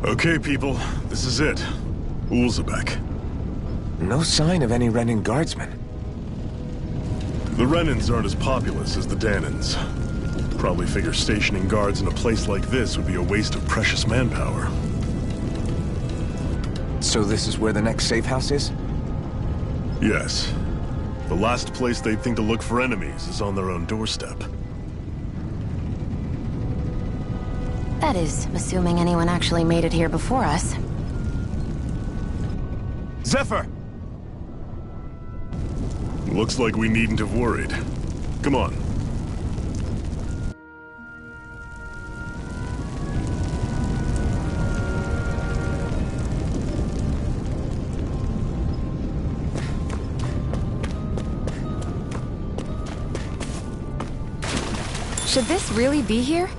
Okay, people, this is it. Ulzebek. No sign of any Renan guardsmen. The Renans aren't as populous as the Danans. Probably figure stationing guards in a place like this would be a waste of precious manpower. So this is where the next safe house is? Yes. The last place they'd think to look for enemies is on their own doorstep. That is, assuming anyone actually made it here before us. Zephyr! Looks like we needn't have worried. Come on. Should this really be here?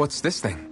What's this thing?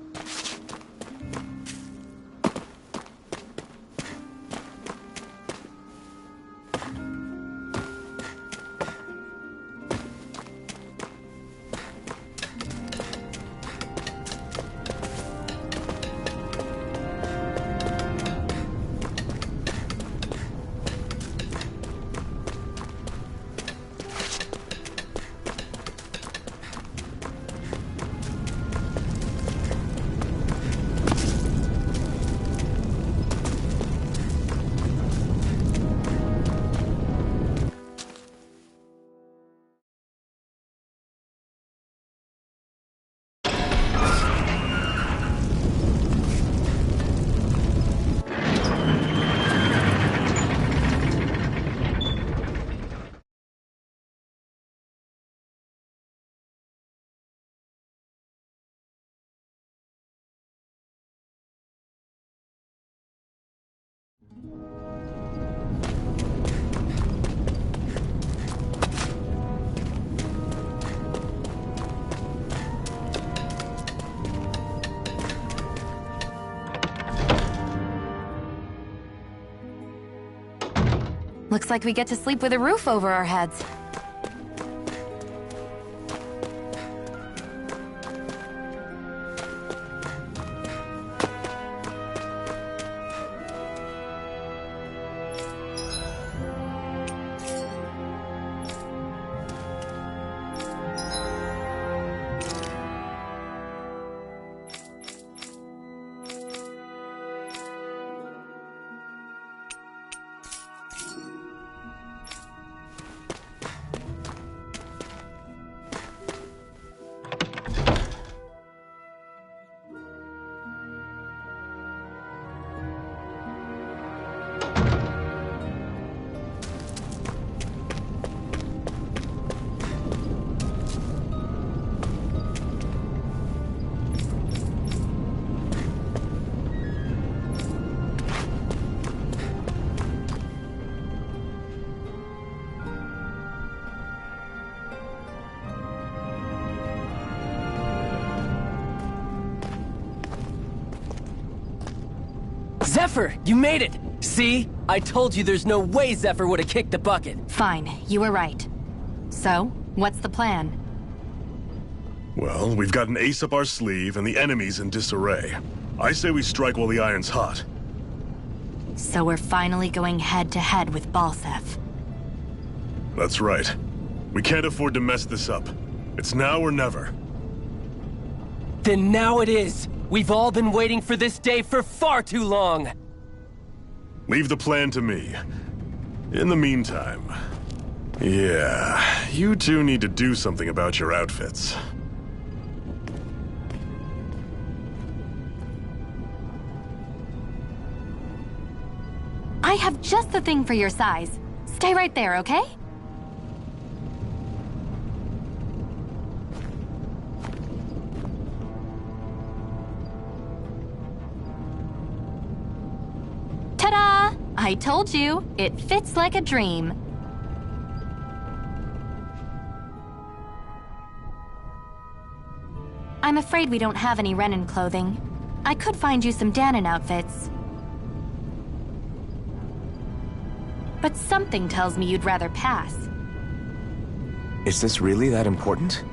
Looks like we get to sleep with a roof over our heads. Zephyr, you made it! See? I told you there's no way Zephyr would have kicked the bucket. Fine, you were right. So, what's the plan? Well, we've got an ace up our sleeve and the enemy's in disarray. I say we strike while the iron's hot. So we're finally going head-to-head with Balsef. That's right. We can't afford to mess this up. It's now or never. Then now it is! We've all been waiting for this day for far too long! Leave the plan to me. In the meantime... yeah, you two need to do something about your outfits. I have just the thing for your size. Stay right there, okay? Ta-da! I told you, it fits like a dream. I'm afraid we don't have any Renin clothing. I could find you some Danon outfits. But something tells me you'd rather pass. Is this really that important?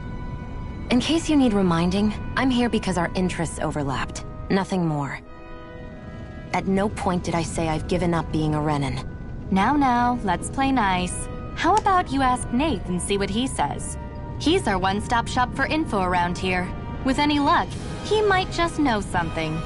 In case you need reminding, I'm here because our interests overlapped. Nothing more. At no point did I say I've given up being a Renin. Now, let's play nice. How about you ask Nath and see what he says? He's our one-stop shop for info around here. With any luck, he might just know something.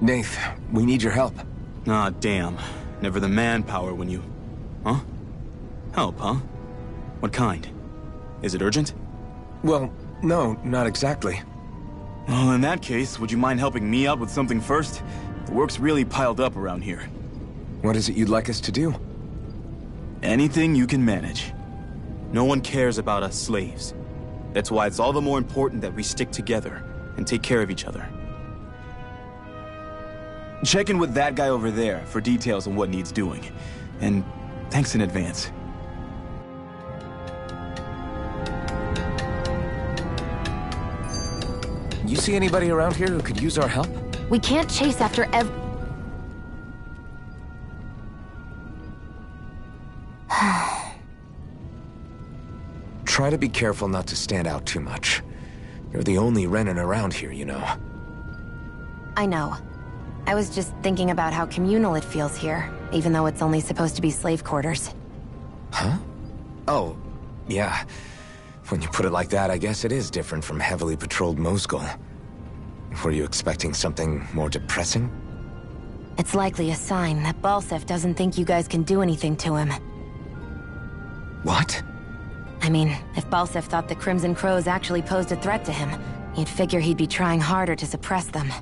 Nath, we need your help. Ah, damn. Never the manpower when you... Huh? Help, huh? What kind? Is it urgent? Well, no, not exactly. Well, in that case, would you mind helping me out with something first? The work's really piled up around here. What is it you'd like us to do? Anything you can manage. No one cares about us slaves. That's why it's all the more important that we stick together and take care of each other. Check in with that guy over there for details on what needs doing. And Thanks in advance. You see anybody around here who could use our help? We can't chase after Try to be careful not to stand out too much. You're the only Renan around here, you know. I know. I was just thinking about how communal it feels here, even though it's only supposed to be slave quarters. Huh? Oh, yeah. When you put it like that, I guess it is different from heavily patrolled Moscow. Were you expecting something more depressing? It's likely a sign that Balsef doesn't think you guys can do anything to him. What? I mean, if Balsef thought the Crimson Crows actually posed a threat to him, you'd figure he'd be trying harder to suppress them.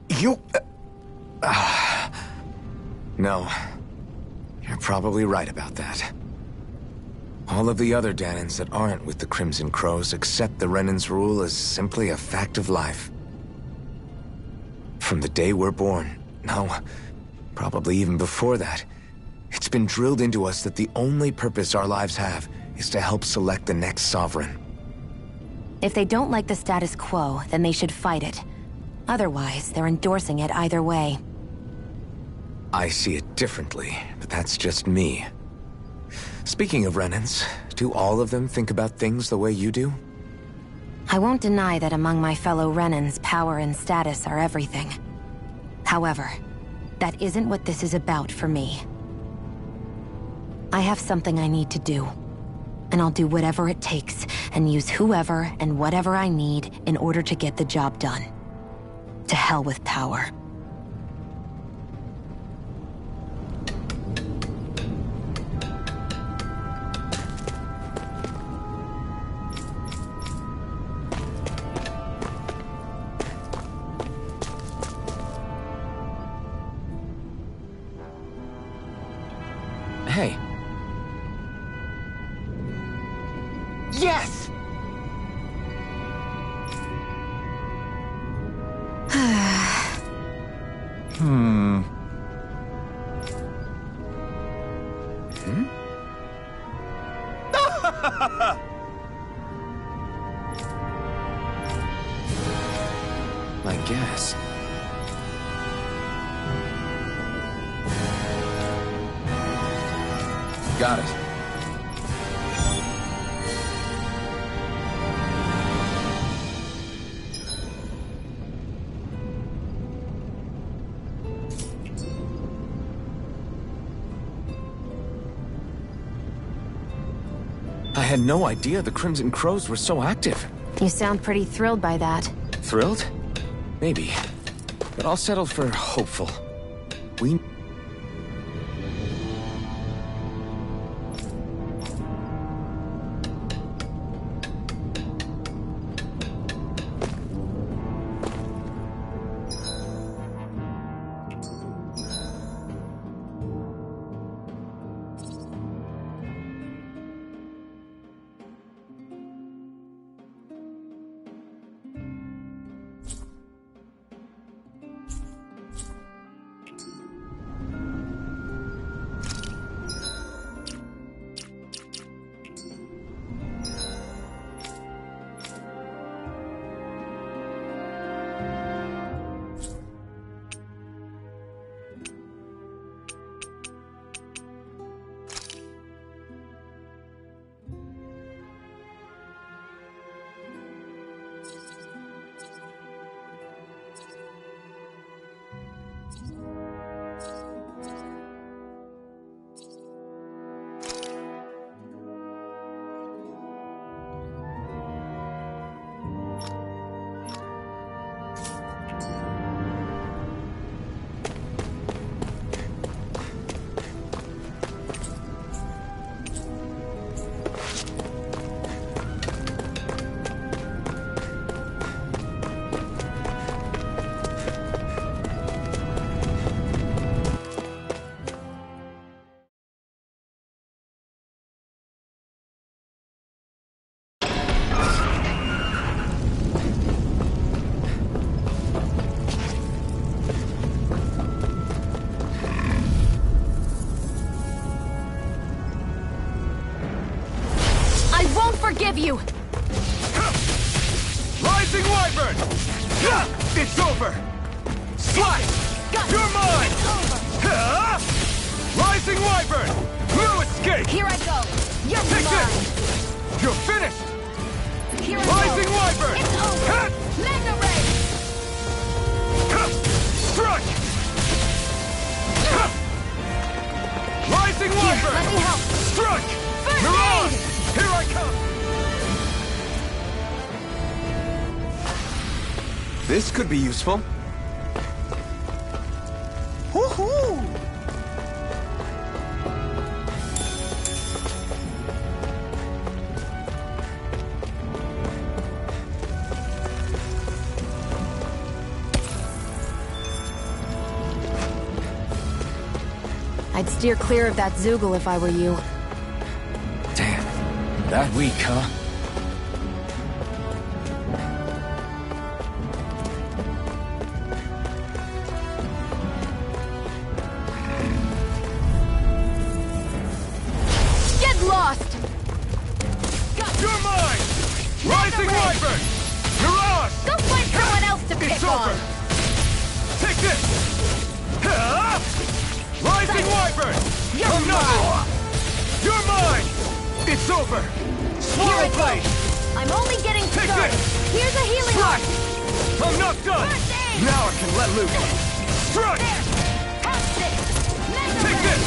You... No. You're probably right about that. All of the other Danans that aren't with the Crimson Crows accept the Renan's rule as simply a fact of life. From the day we're born, no, probably even before that, it's been drilled into us that the only purpose our lives have is to help select the next sovereign. If they don't like the status quo, then they should fight it. Otherwise, they're endorsing it either way. I see it differently, but that's just me. Speaking of Renans, do all of them think about things the way you do? I won't deny that among my fellow Renans, power and status are everything. However, that isn't what this is about for me. I have something I need to do. And I'll do whatever it takes, and use whoever and whatever I need in order to get the job done. To hell with power. Hey. Yes! Hmm? I guess. Got it. I had no idea the Crimson Crows were so active. You sound pretty thrilled by that. Thrilled? Maybe. But I'll settle for hopeful. We... Wyvern! No escape! Here I go! You're Take mine! this! You're finished! Here I Rising go! Wyvern! It's over! Cut! Mega Ray! Cut! Strike! Cut! Rising Wyvern! Let me help! Strike! First Mirage! aid! Here I come! This could be useful. Woohoo! I'd steer clear of that Zoogle if I were you. Damn. That weak, huh? Get lost! You're mine! Rising Ray! Wyvern! Mirage! Go find someone else to pick It's on! over! Take this! Ha! Rising Wyvern! You're Come mine! now! You're mine! It's over! Here Swallow I go! blade! I'm only getting Take started! this! Here's a healing Strike! heart! I'm not done! First aid! Now I can let loose! Strike! There! Have this! Mega Take Ray! this!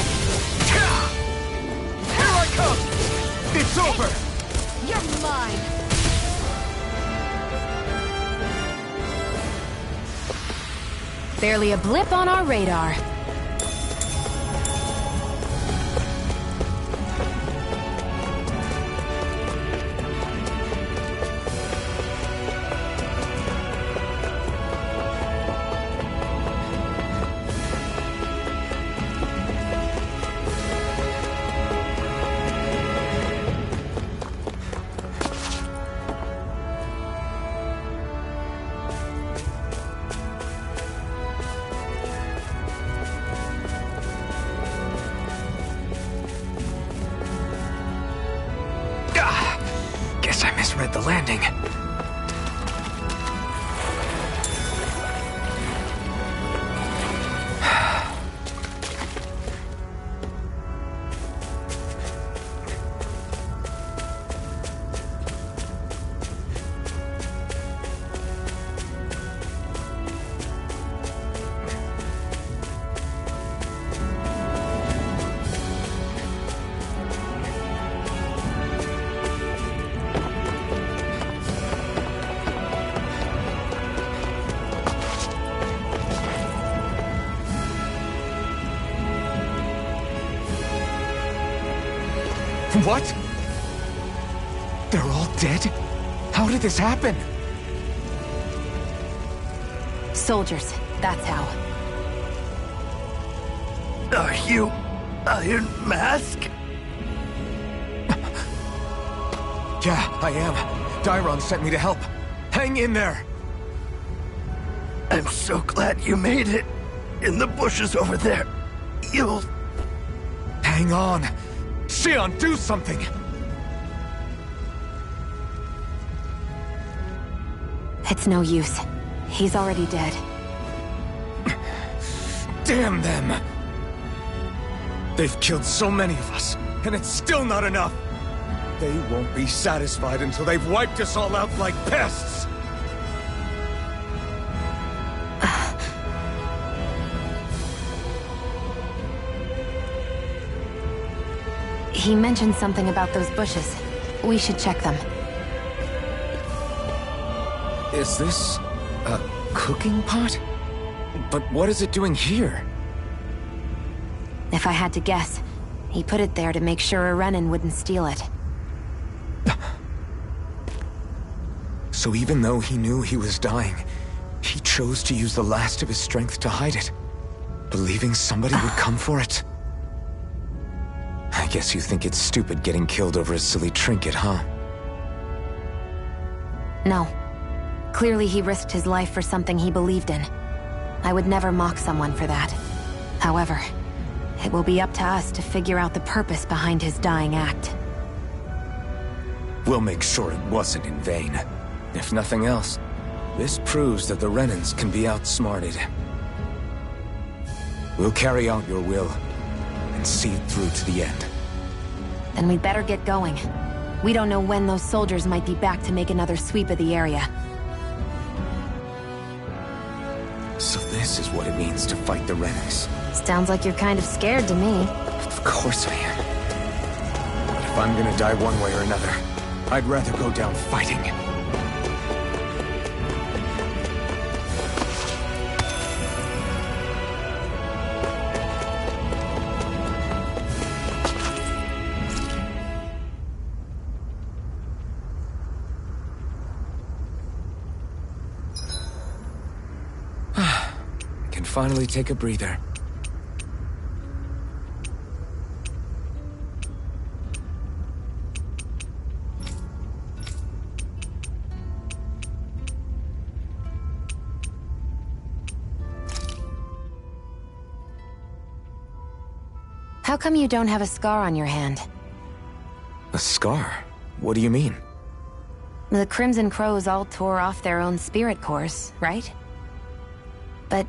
Ha! Here I come! It's over! You're mine! Barely a blip on our radar. Guess I misread the landing. What? They're all dead? How did this happen? Soldiers, that's how. Are you Iron Mask? Yeah, I am. Dairon sent me to help. Hang in there! I'm so glad you made it. In the bushes over there. You'll... Hang on! Xion, do something! It's no use. He's already dead. Damn them! They've killed so many of us, and it's still not enough! They won't be satisfied until they've wiped us all out like pests! He mentioned something about those bushes. We should check them. Is this a cooking pot? But what is it doing here? If I had to guess, he put it there to make sure a Renan wouldn't steal it. So even though he knew he was dying, he chose to use the last of his strength to hide it, believing somebody would come for it. I guess you think it's stupid getting killed over a silly trinket, huh? No. Clearly he risked his life for something he believed in. I would never mock someone for that. However, it will be up to us to figure out the purpose behind his dying act. We'll make sure it wasn't in vain. If nothing else, this proves that the Renans can be outsmarted. We'll carry out your will, and and see it through to the end. Then we'd better get going. We don't know when those soldiers might be back to make another sweep of the area. So this is what it means to fight the Renans. Sounds like you're kind of scared to me. Of course I am. But if I'm gonna die one way or another, I'd rather go down fighting. Finally take a breather. How come you don't have a scar on your hand? A scar? What do you mean? The Crimson Crows all tore off their own spirit cores, right? But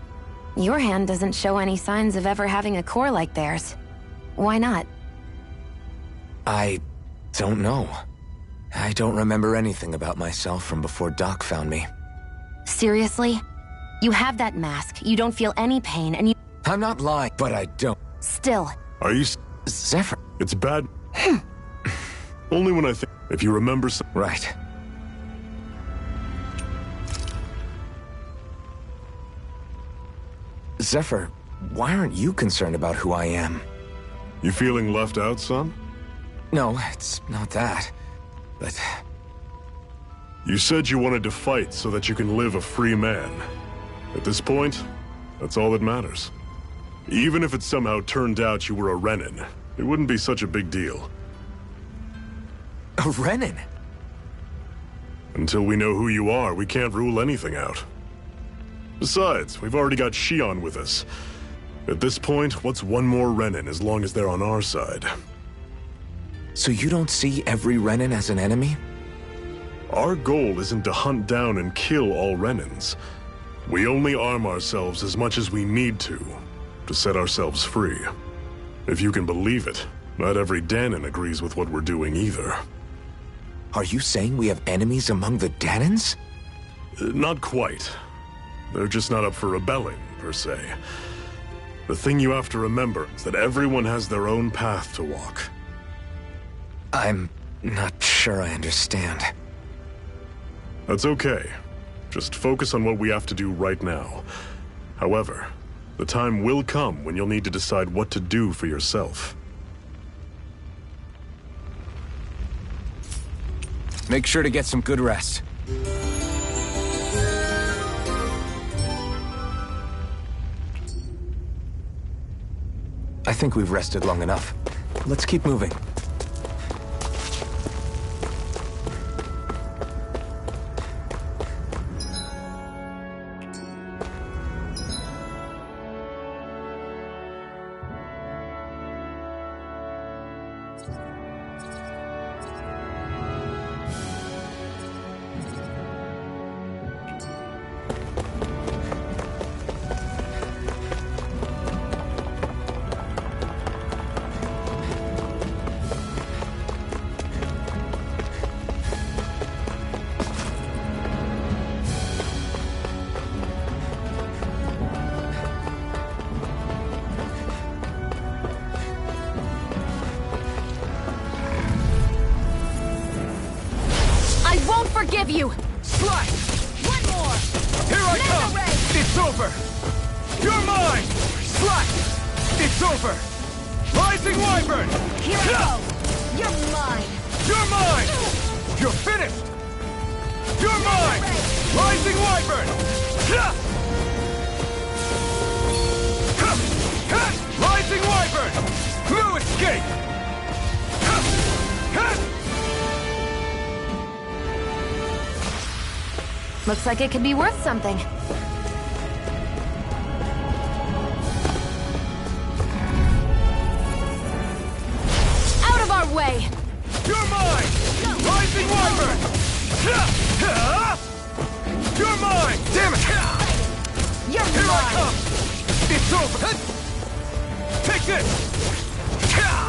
your hand doesn't show any signs of ever having a core like theirs. Why not? I don't know. I don't remember anything about myself from before Doc found me. Seriously? You have that mask, you don't feel any pain, and you— I'm not lying, but I don't. Still. Are you... Zephyr. It's bad. Only when I think... If you remember some... Right. Zephyr, why aren't you concerned about who I am? You feeling left out, son? No, it's not that. But... You said you wanted to fight so that you can live a free man. At this point, that's all that matters. Even if it somehow turned out you were a Renan, it wouldn't be such a big deal. A Renan? Until we know who you are, we can't rule anything out. Besides, we've already got Shion with us. At this point, what's one more Renan as long as they're on our side? So you don't see every Renan as an enemy? Our goal isn't to hunt down and kill all Renans. We only arm ourselves as much as we need to set ourselves free. If you can believe it, not every Danon agrees with what we're doing either. Are you saying we have enemies among the Danons? Not quite. They're just not up for rebelling, per se. The thing you have to remember is that everyone has their own path to walk. I'm not sure I understand. That's okay. Just focus on what we have to do right now. However, the time will come when you'll need to decide what to do for yourself. Make sure to get some good rest. I think we've rested long enough. Let's keep moving. Forgive you! Slash! One more! Here I Mega come! ray! It's over! You're mine! Slash! It's over! Rising Wyvern! Here I go! You're mine! You're mine! You're finished! You're mine! Rising Wyvern! Rising Wyvern! No escape! Looks like it could be worth something. Out of our way! You're mine! Rising Wyvern! You're mine! Damn it! You're Here I mine! come! It's over! Take this!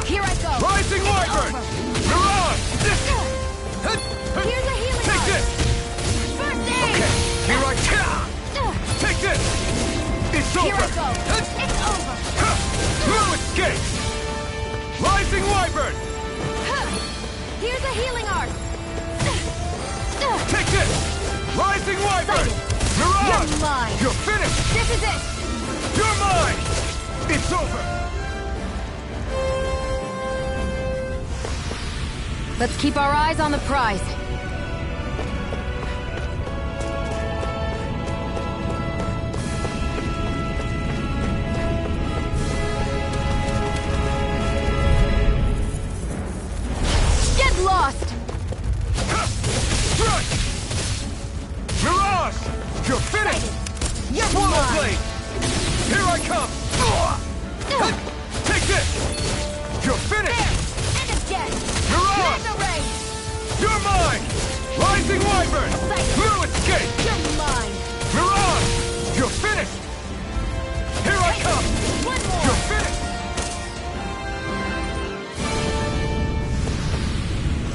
Here I go! Rising It's Wyvern! over. Mirage! Here's a healing Take art. this! First aid! Okay, here I come! Take this! It's Here over! I go! It's over! No escape! Rising Wyvern! Here's a healing art! Take this! Rising Wyvern! Sighted. Mirage! You're mine! You're finished! This is it! You're mine! It's over! Let's keep our eyes on the prize. Get lost! Strike! Mirage! You're finished! You're Swallow mine! blade! Here I come! Take this! You're finished! And again! Mirage! Laser ray! You're mine! Rising Wyvern! Sighted. No escape! You're mine! Mirage! You're finished! Here I come! One more! You're finished!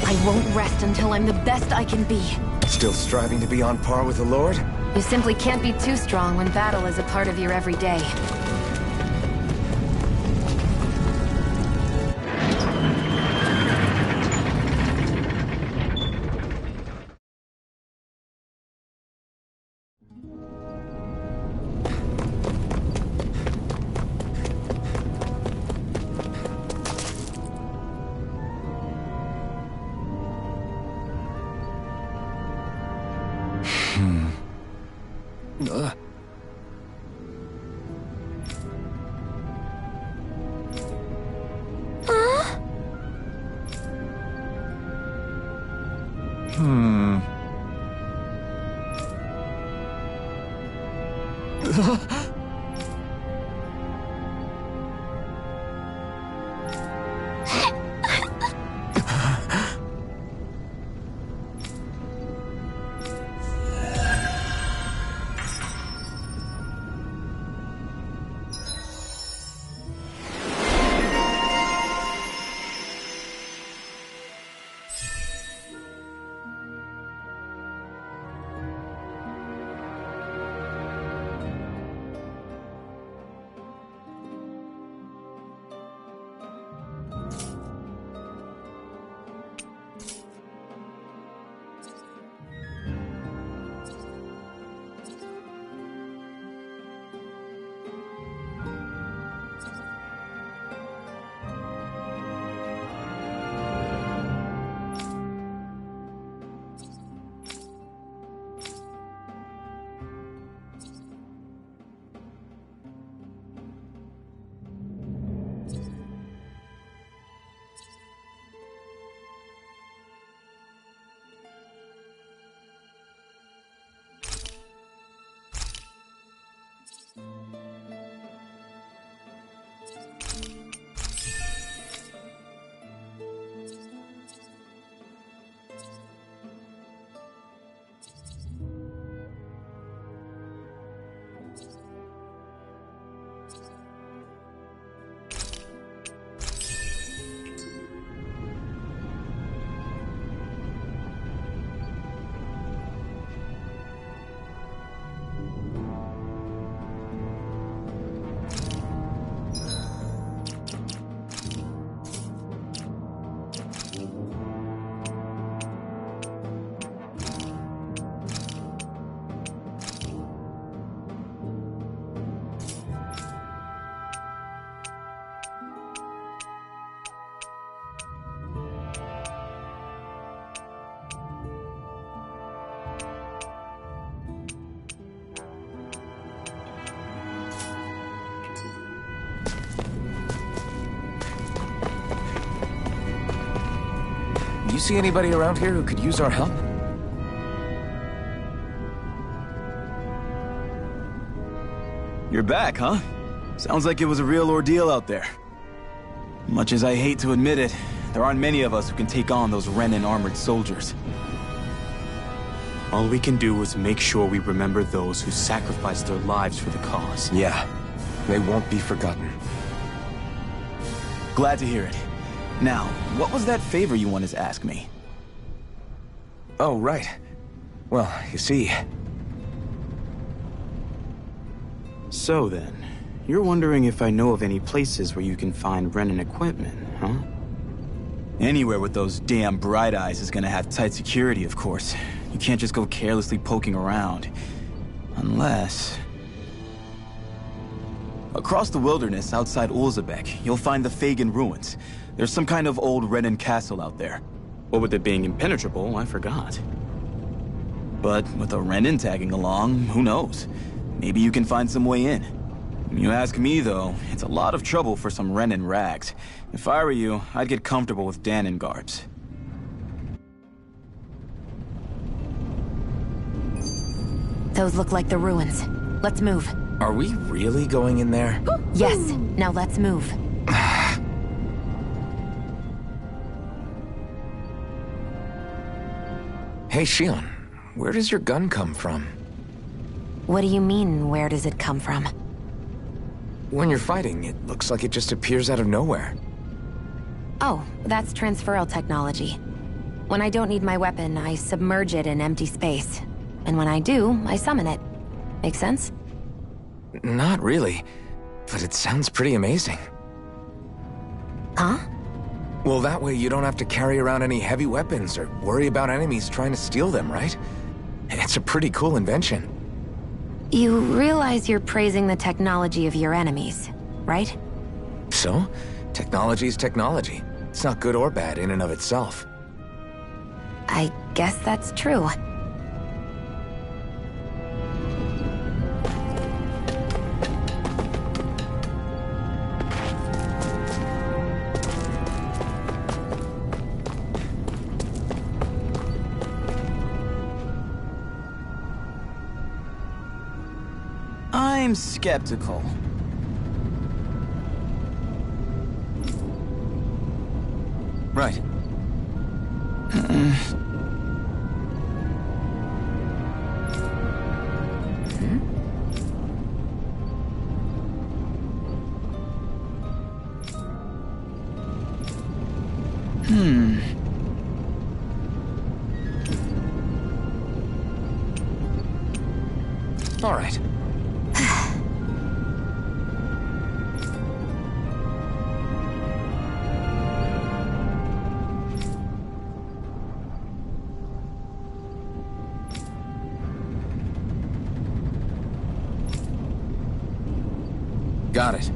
I won't rest until I'm the best I can be. Still striving to be on par with the Lord? You simply can't be too strong when battle is a part of your everyday. Do you see anybody around here who could use our help? You're back, huh? Sounds like it was a real ordeal out there. Much as I hate to admit it, there aren't many of us who can take on those Renan armored soldiers. All we can do is make sure we remember those who sacrificed their lives for the cause. Yeah, they won't be forgotten. Glad to hear it. Now, what was that favor you wanted to ask me? Oh, right. Well, you see... So then, you're wondering if I know of any places where you can find Brennan equipment, huh? Anywhere with those damn bright eyes is gonna have tight security, of course. You can't just go carelessly poking around. Unless... Across the wilderness outside Ulzebek, you'll find the Fagin ruins. There's some kind of old Renan castle out there. What with it being impenetrable, I forgot. But with a Renan tagging along, who knows? Maybe you can find some way in. You ask me, though, it's a lot of trouble for some Renan rags. If I were you, I'd get comfortable with Danon garbs. Those look like the ruins. Let's move. Are we really going in there? Yes. Now let's move. Hey, Shion, where does your gun come from? What do you mean, where does it come from? When you're fighting, it looks like it just appears out of nowhere. Oh, that's transferal technology. When I don't need my weapon, I submerge it in empty space. And when I do, I summon it. Make sense? Not really, but it sounds pretty amazing. Huh? Well, that way you don't have to carry around any heavy weapons or worry about enemies trying to steal them, right? It's a pretty cool invention. You realize you're praising the technology of your enemies, right? So, technology's technology. It's not good or bad in and of itself. I guess that's true. I'm skeptical. Right. All right. Got it.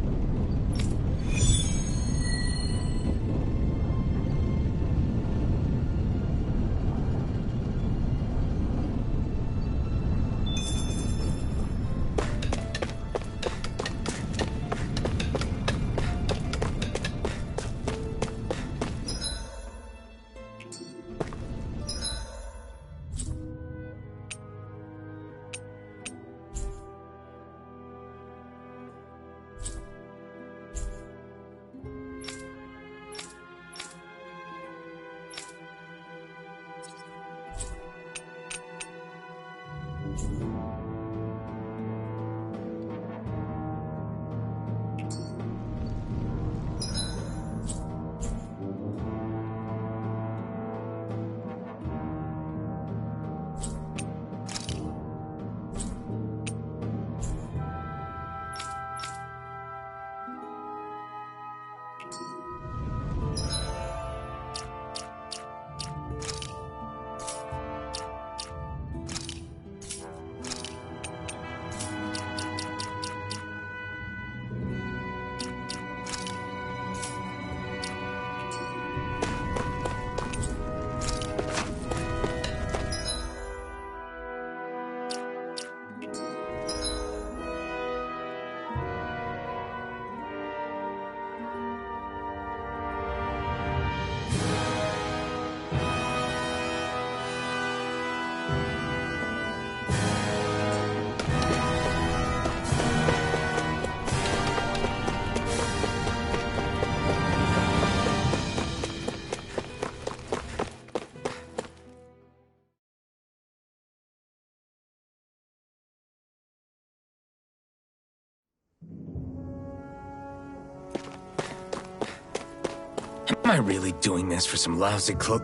Am I really doing this for some lousy clo-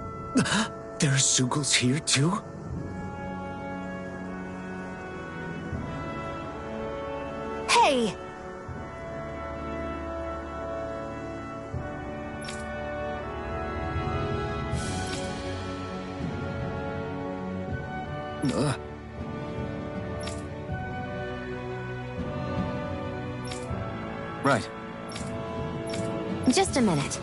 There are Zugals here, too? Hey! Right. Just a minute.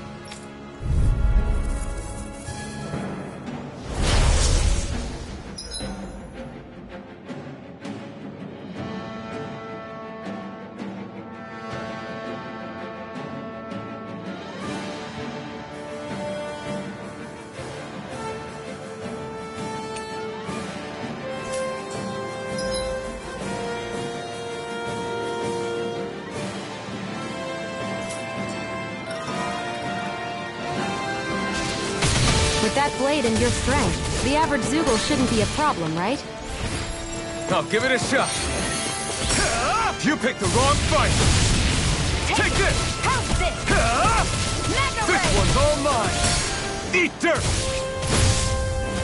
With that blade and your strength, the average Zugal shouldn't be a problem, right? I'll give it a shot. You picked the wrong fight. Take this! How's this? Mega This Ray! one's all mine. Eat dirt!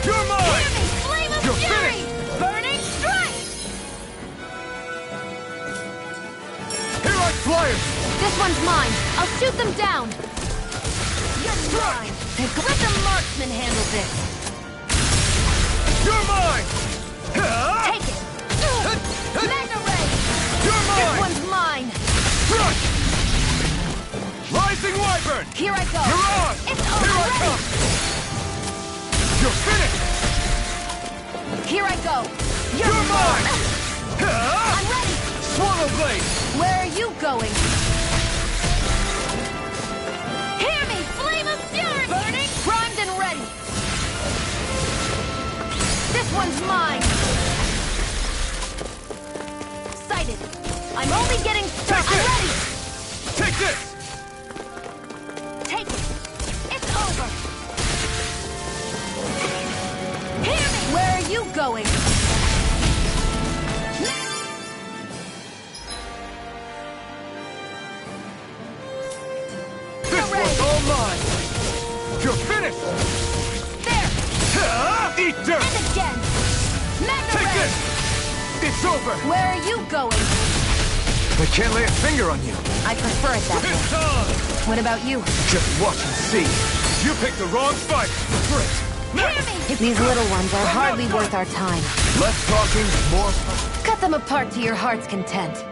You're mine! Hear me! Flame of You're Fury! finished! Burning Strike! Here are flyers! This one's mine. I'll shoot them down. You're mine. Let the marksman handle this. You're mine! Take it. Mega Ray! You're This mine! one's mine. Crush! Rising Wyvern! Here I go. You're on! It's Here I already. come! You're finished! Here I go. You're mine! I'm ready. Swallow Blade! Where are you going? Hear me! Flame of Fury! Burning, primed, and ready. This one's mine. Sighted. I'm only getting started. I'm ready. Take this! Take it. It's over. Hear me! Where are you going? This one's all mine! You're finished! There! Eat dirt! And again! Mega Take Ray! this! It's over! Where are you going? I can't lay a finger on you. I prefer it that way. It's on! What about you? Just watch and see. You picked the wrong fight! Great! Hear me! These little ones are hardly worth our time. Less talking, more... Cut them apart to your heart's content.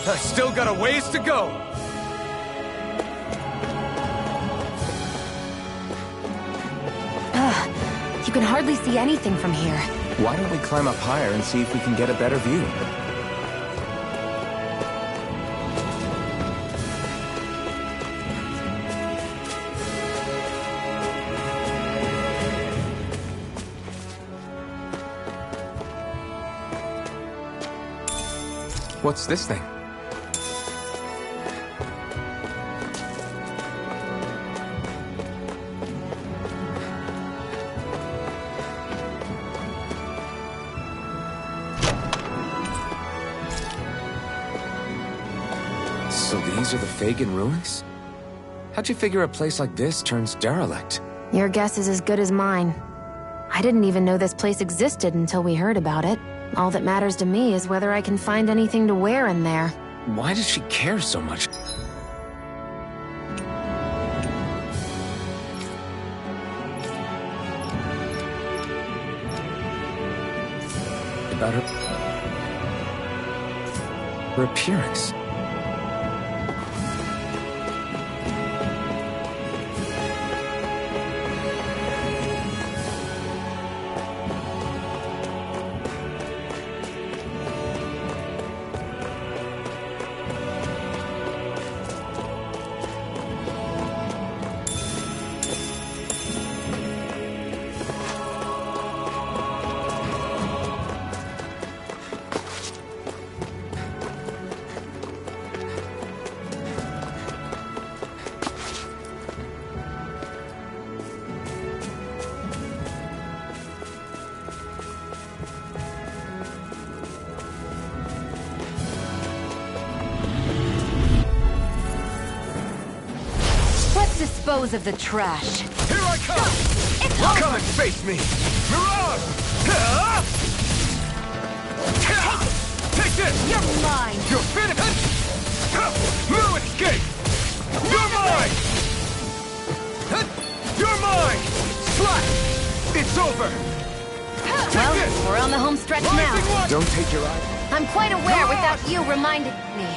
I still got a ways to go! You can hardly see anything from here. Why don't we climb up higher and see if we can get a better view? What's this thing? So these are the Fagin ruins? How'd you figure a place like this turns derelict? Your guess is as good as mine. I didn't even know this place existed until we heard about it. All that matters to me is whether I can find anything to wear in there. Why does she care so much? About her appearance. dispose of the trash. Here I come! It's over! Come and face me! Mirage! Take this! You're mine! You're finished! No escape! You're mine! You're mine! Slack! It's over! Well, we're on the home stretch now. Don't take your eye. I'm quite aware without you reminding me.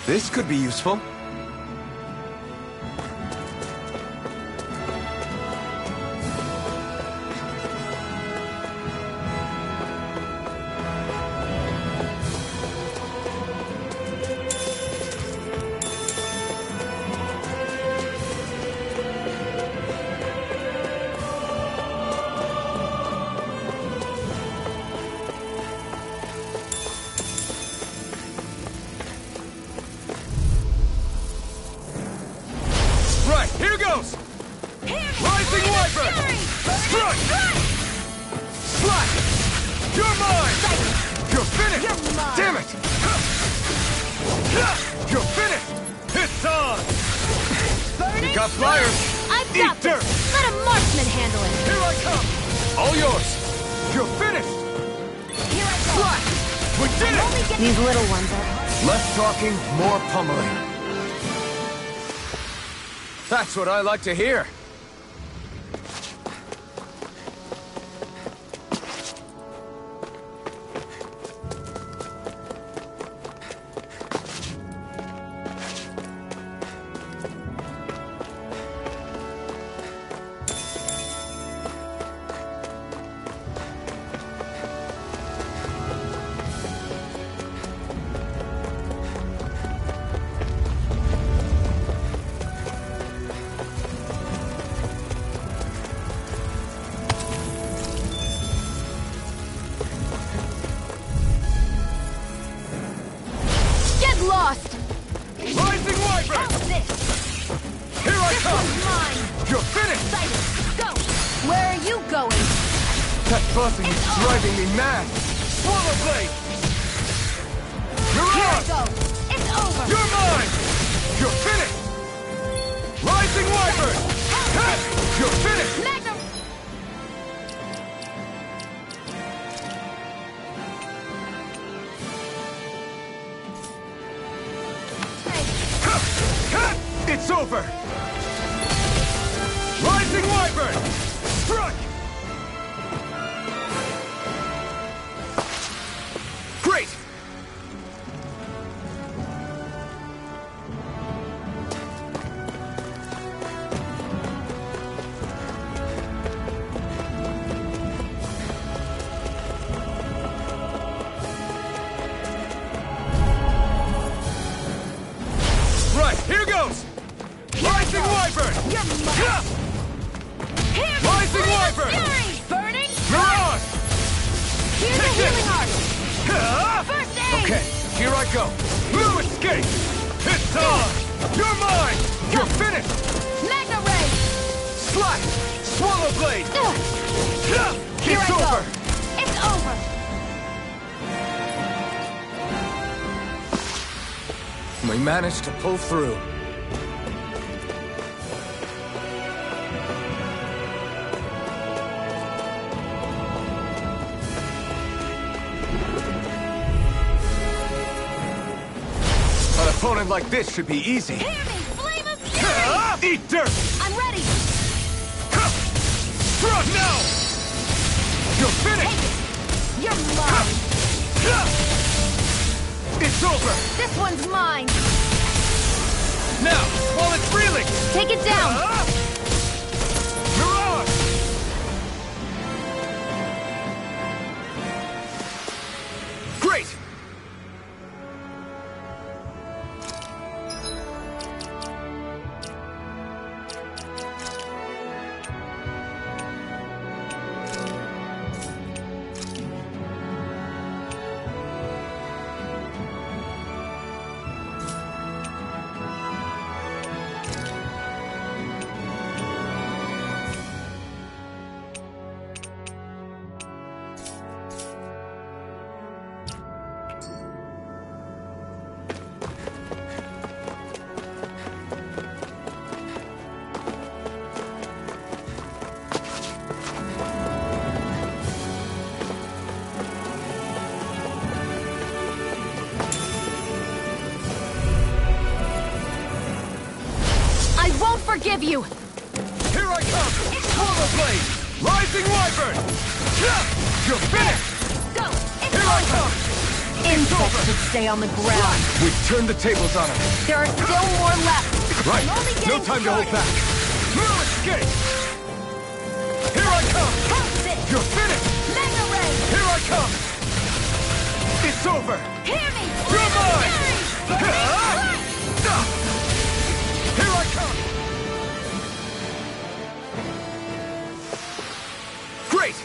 This could be useful. Right, here goes! Rising Wyvern! Strike! Slack! You're mine! You're finished! You're mine. Damn it! You're finished! It's on! Burning You got flyers! I've Eat got dirt! this! Let a marksman handle it! Here I come! All yours! You're finished! Here I go! Slack! We did it! These little ones are... Less talking, more pummeling. That's what I like to hear. Get lost! Rising Wyvern! How's this? Here I This come! one's mine! You're finished! Excited! Go! Where are you going? That buzzing is It's driving me mad. Swallow Blade! Here I Mirage! go! It's over! You're mine! You're finished! Rising Wyvern! Hey! You're finished! Magnum! It's over! Rising Wyvern! Strike! Great! Right, here goes! Rising Wyvern! You're mine! Here's Rising the Wyvern! fury! Burning! Mirage! Here's the Take this! healing art! First aid! Okay, here I go. No escape! It's on! You're mine! You're finished! Magna Ray! Slack! Swallow Blade! Here It's I over! go! It's over! We managed to pull through. An opponent like this should be easy. Hear me! Flame of fury! Eat dirt! I'm ready! Struck now! You're finished! You're mine! It's over! This one's mine! Now, while it's reeling! Take it down! Mirage! Great! forgive you! Here I come! Swallow blade! Rising wyvern! You're finished! Go! It's Here I over! come! Insects should stay on the ground. We've turned the tables on him. There are still more left. Right. I'm only No getting time to hold started. back. No escape! Here I come! Pounce it! You're finished! Mega ray! Here I come! It's over! Hear me! You're mine! Fury! Here I come! Great!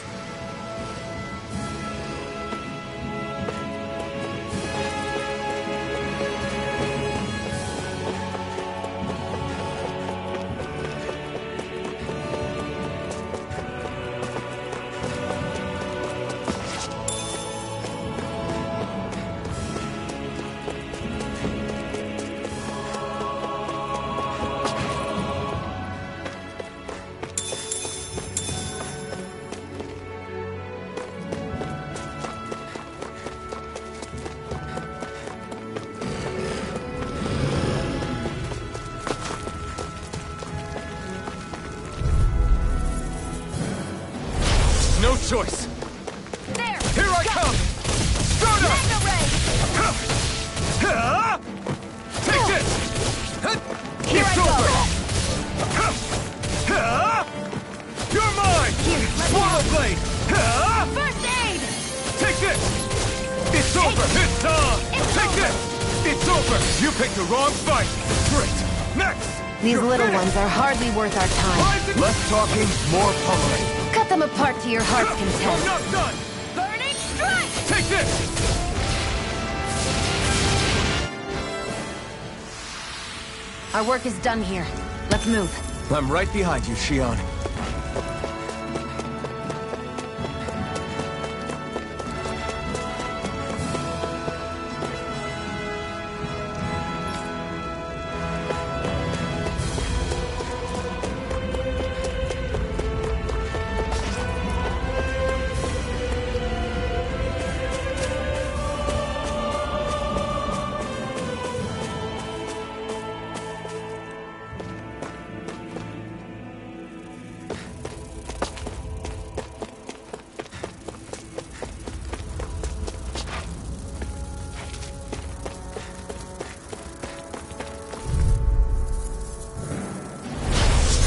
No choice! There! Here I Go. come! Stardust! Mega ray! Take this! Here It's I go. over! You're mine! Here, let me Swallow out. blade! First aid! Take this! It's over! It's on! It's Take over. this! It's over! You picked the wrong fight! Great! Next! These You're little finished. ones are hardly worth our time. Rising- Less talking, more pummeling. Cut them apart to your heart's I'm content. not done! Burning strike! Take this! Our work is done here. Let's move. I'm right behind you, Shion.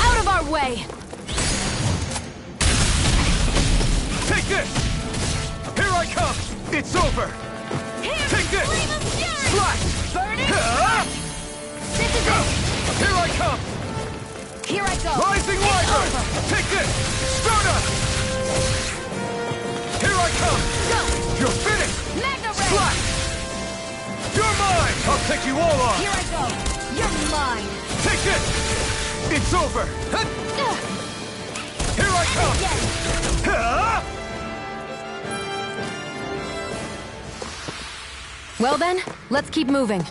Out of our way! Take this! Here I come! It's over! Here! Take this! Flame of fury! Slash! Burning! Ah! This is it! Here I come! Here I go! Rising It's wyvern! over. Take this! Stardust! Here I come! Go! You're finished! Mega ray! Slash! You're mine! I'll take you all on! Here I go! You're mine! Take this! It's over! Ugh. Here I come! Yes! Ah! Well then, let's keep moving.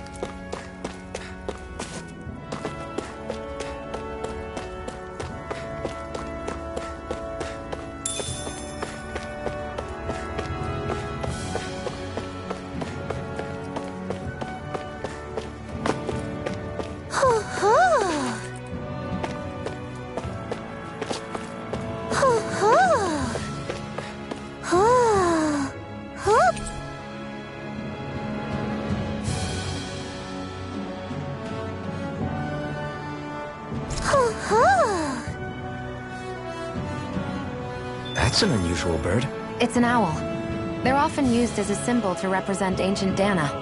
That's an unusual bird. It's an owl. They're often used as a symbol to represent ancient Dana.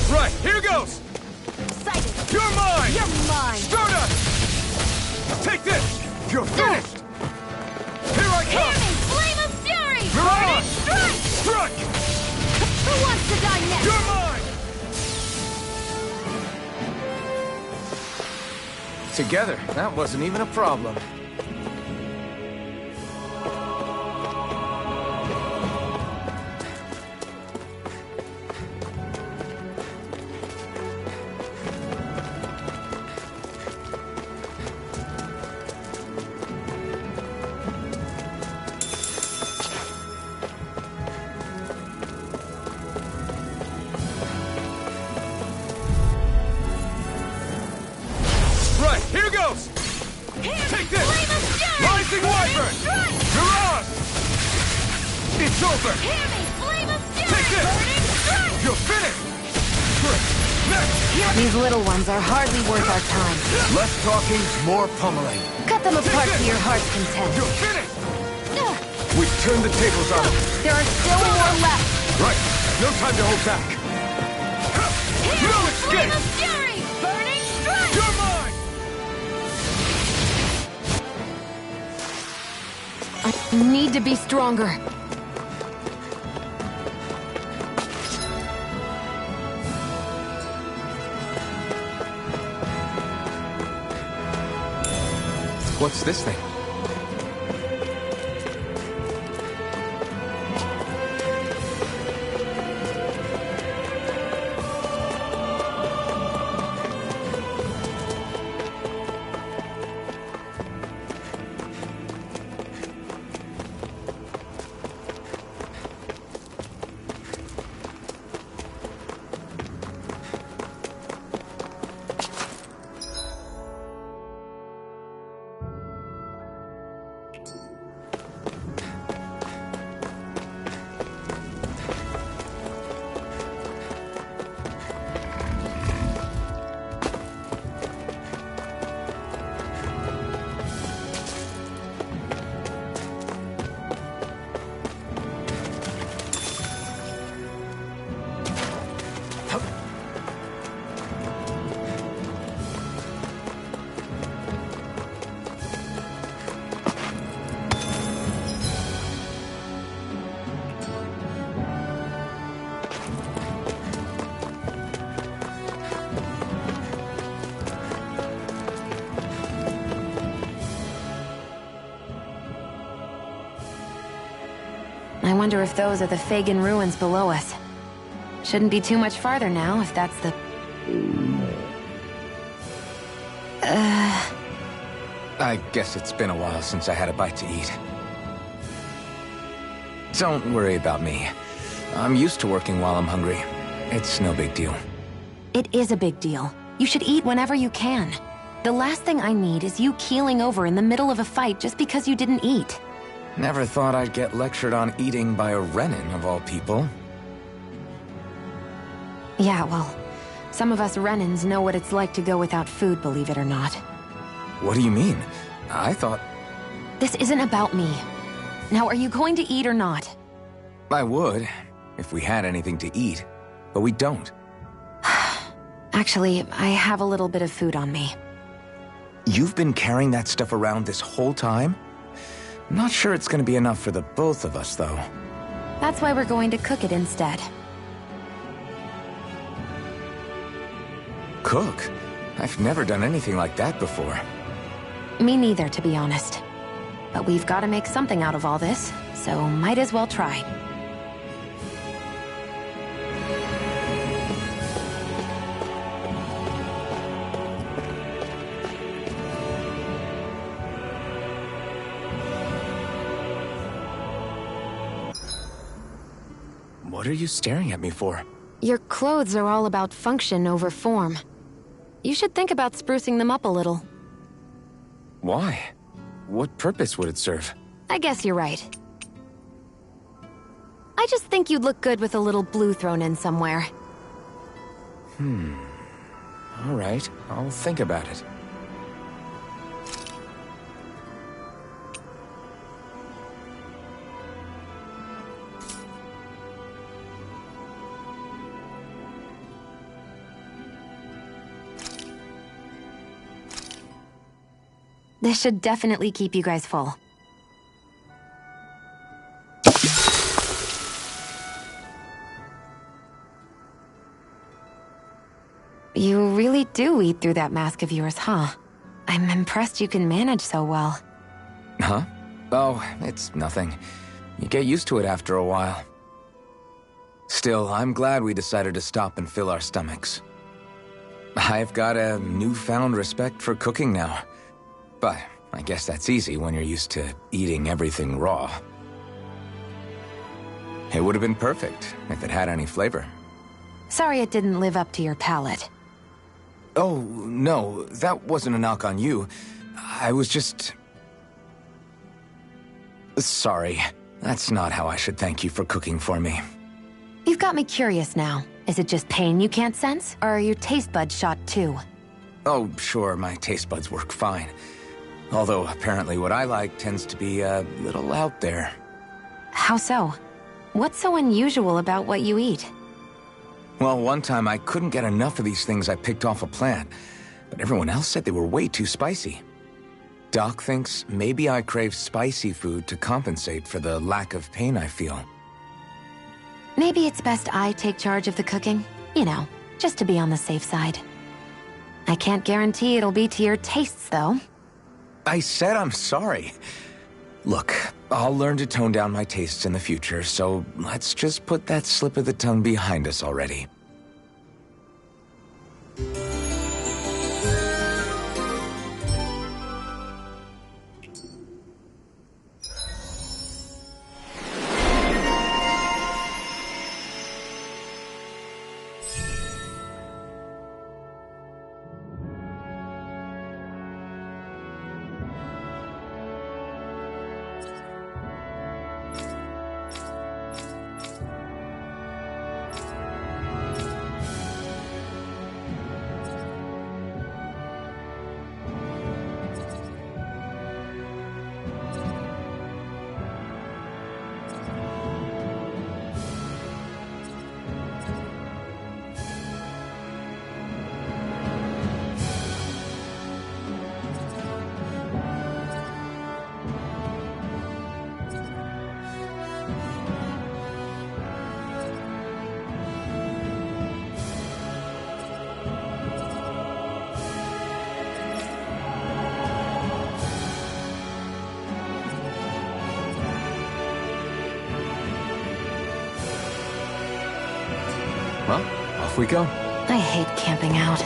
Right, here goes! Excited. You're mine! You're mine. Stardust! Take this! You're finished! Here I Hear come! me! Flame of fury! Mirage! Strike! Strike! Who wants to die next? You're mine! Together, that wasn't even a problem. Right, here goes! Take this! Flame of fury! Rising Wyvern! Strike! Mirage! It's over! Hear me! Flame of fury! Take this! Burning strike! You're finished! Good. Next! These little ones are hardly worth our time. Less talking, more pummeling. Cut them apart to your heart's content. You're finished! We've turned the tables on them. There are still more left. Right, no time to hold back! Hear No me! escape! Flame of fury! Burning strike! You're mine! I need to be stronger. What's this thing? I wonder if those are the Fagin ruins below us. Shouldn't be too much farther now, if that's the... I guess it's been a while since I had a bite to eat. Don't worry about me. I'm used to working while I'm hungry. It's no big deal. It is a big deal. You should eat whenever you can. The last thing I need is you keeling over in the middle of a fight just because you didn't eat. Never thought I'd get lectured on eating by a Renin, of all people. Yeah, well, some of us Renins know what it's like to go without food, believe it or not. What do you mean? I thought... This isn't about me. Now, are you going to eat or not? I would, if we had anything to eat. But we don't. Actually, I have a little bit of food on me. You've been carrying that stuff around this whole time? Not sure it's gonna be enough for the both of us, though. That's why we're going to cook it instead. Cook? I've never done anything like that before. Me neither, to be honest. But we've got to make something out of all this, so might as well try. What are you staring at me for? Your clothes are all about function over form. You should think about sprucing them up a little. Why? What purpose would it serve? I guess you're right. I just think you'd look good with a little blue thrown in somewhere. All right, I'll think about it. This should definitely keep you guys full. You really do eat through that mask of yours, huh? I'm impressed you can manage so well. Huh? Oh, it's nothing. You get used to it after a while. Still, I'm glad we decided to stop and fill our stomachs. I've got a newfound respect for cooking now. But I guess that's easy when you're used to eating everything raw. It would have been perfect if it had any flavor. Sorry it didn't live up to your palate. Oh, no, that wasn't a knock on you. I was just... Sorry. That's not how I should thank you for cooking for me. You've got me curious now. Is it just pain you can't sense, or are your taste buds shot too? Oh, sure, my taste buds work fine. Although, apparently what I like tends to be a little out there. How so? What's so unusual about what you eat? Well, one time I couldn't get enough of these things I picked off a plant, but everyone else said they were way too spicy. Doc thinks maybe I crave spicy food to compensate for the lack of pain I feel. Maybe it's best I take charge of the cooking. You know, just to be on the safe side. I can't guarantee it'll be to your tastes, though. I said I'm sorry. Look, I'll learn to tone down my tastes in the future, so let's just put that slip of the tongue behind us already. Well, off we go. I hate camping out.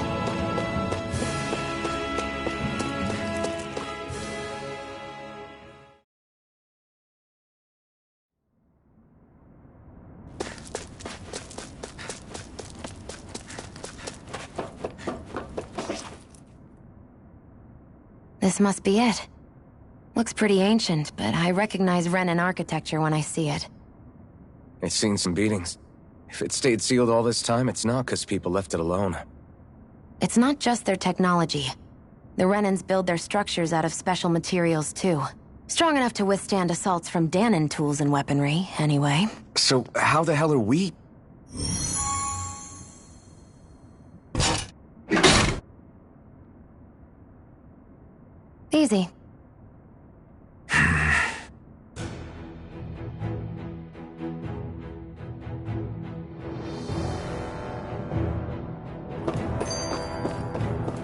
This must be it. Looks pretty ancient, but I recognize Renan architecture when I see it. It's seen some beatings. If it stayed sealed all this time, it's not because people left it alone. It's not just their technology. The Renans build their structures out of special materials, too. Strong enough to withstand assaults from Danon tools and weaponry, anyway. So how the hell are we... Easy.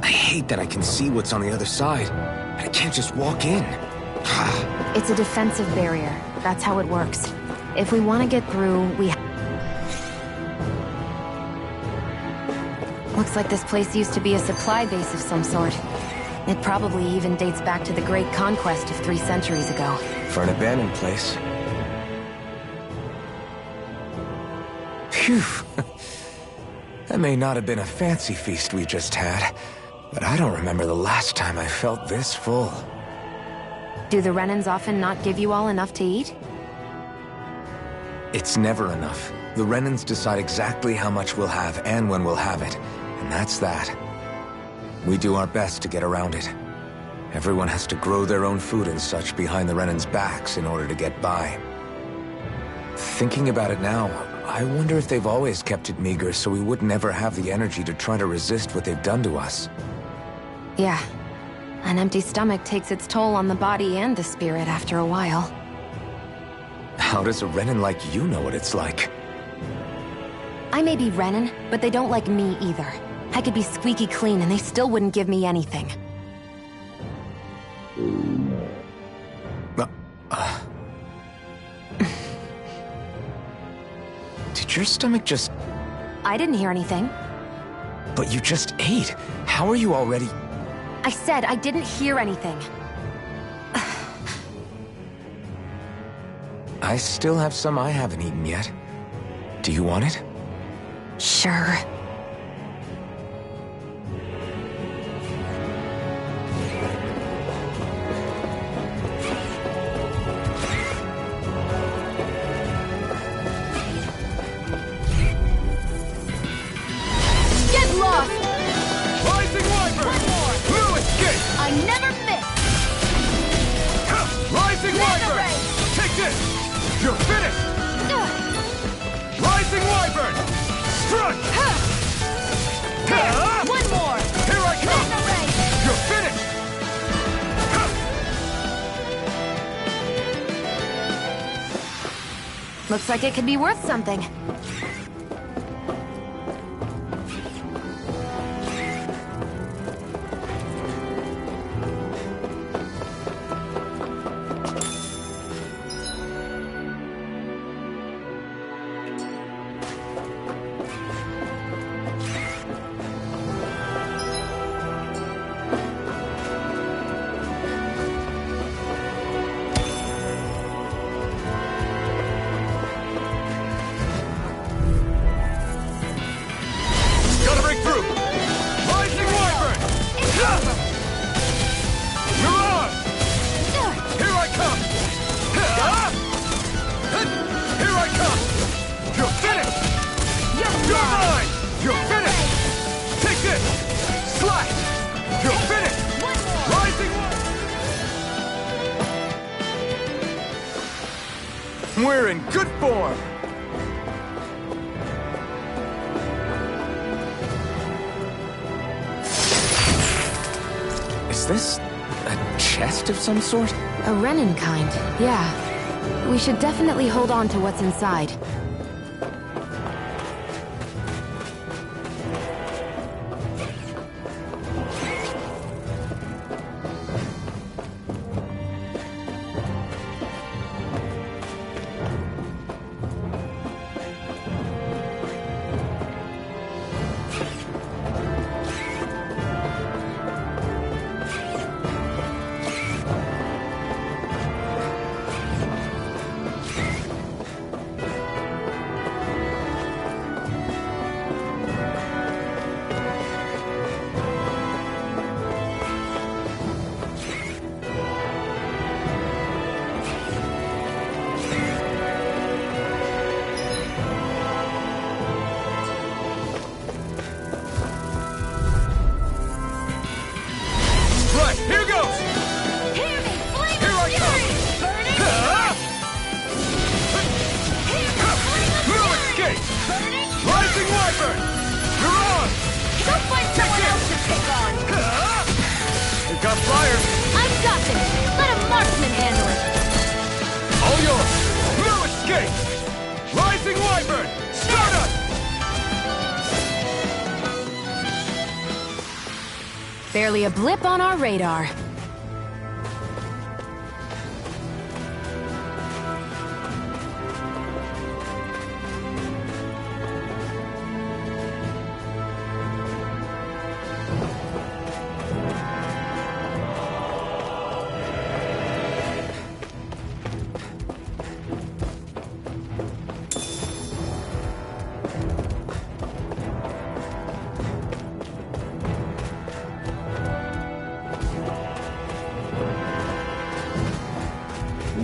I hate that I can see what's on the other side. I can't just walk in. It's a defensive barrier. That's how it works. If we want to get through, we... Looks like this place used to be a supply base of some sort. It probably even dates back to the Great Conquest of 3 centuries ago. For an abandoned place. Phew. That may not have been a fancy feast we just had, but I don't remember the last time I felt this full. Do the Renans often not give you all enough to eat? It's never enough. The Renans decide exactly how much we'll have and when we'll have it, and that's that. We do our best to get around it. Everyone has to grow their own food and such behind the Renans' backs in order to get by. Thinking about it now, I wonder if they've always kept it meager so we would never have the energy to try to resist what they've done to us. Yeah. An empty stomach takes its toll on the body and the spirit after a while. How does a Renin like you know what it's like? I may be Renin, but they don't like me either. I could be squeaky clean and they still wouldn't give me anything. Did your stomach just... I didn't hear anything. But you just ate. How are you already... I said I didn't hear anything. I still have some I haven't eaten yet. Do you want it? Sure. Get lost! Rising Wyvern! One more! Blue escape! I never miss! Rising Mega Wyvern! Ray! Take this! You're finished! Rising Wyvern! Strike! There! One more! Here I come! Mega Ray! You're finished! Looks like it could be worth something. Gotta break through! Rising Wyvern! You're on! Here I come! Here I come! You're finished! You're mine! You're finished! Take this! Slash! You're finished! Rising Wyvern! We're in good form! Is this a chest of some sort? A Renin kind, yeah. We should definitely hold on to what's inside. Right, here goes! Hear me! Flame Here I of come! fury! Burning! Hear me! Flame of Blue fury! escape! Burning! Rising Wyvern! You're on! Don't find someone else to pick on! You've got fire! I've got this! Let a marksman handle it! All yours! Blue escape! Rising Wyvern! Start us! Barely a blip on our radar.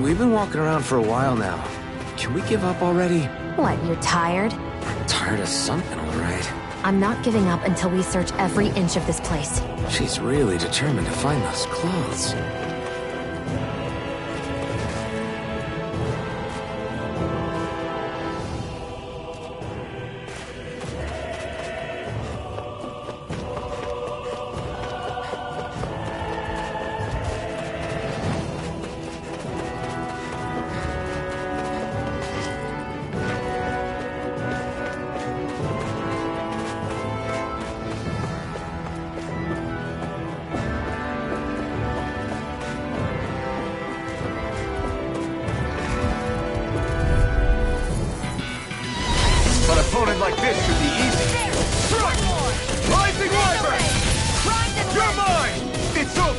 We've been walking around for a while now. Can we give up already? What, you're tired? I'm tired of something, all right. I'm not giving up until we search every inch of this place. She's really determined to find those clothes.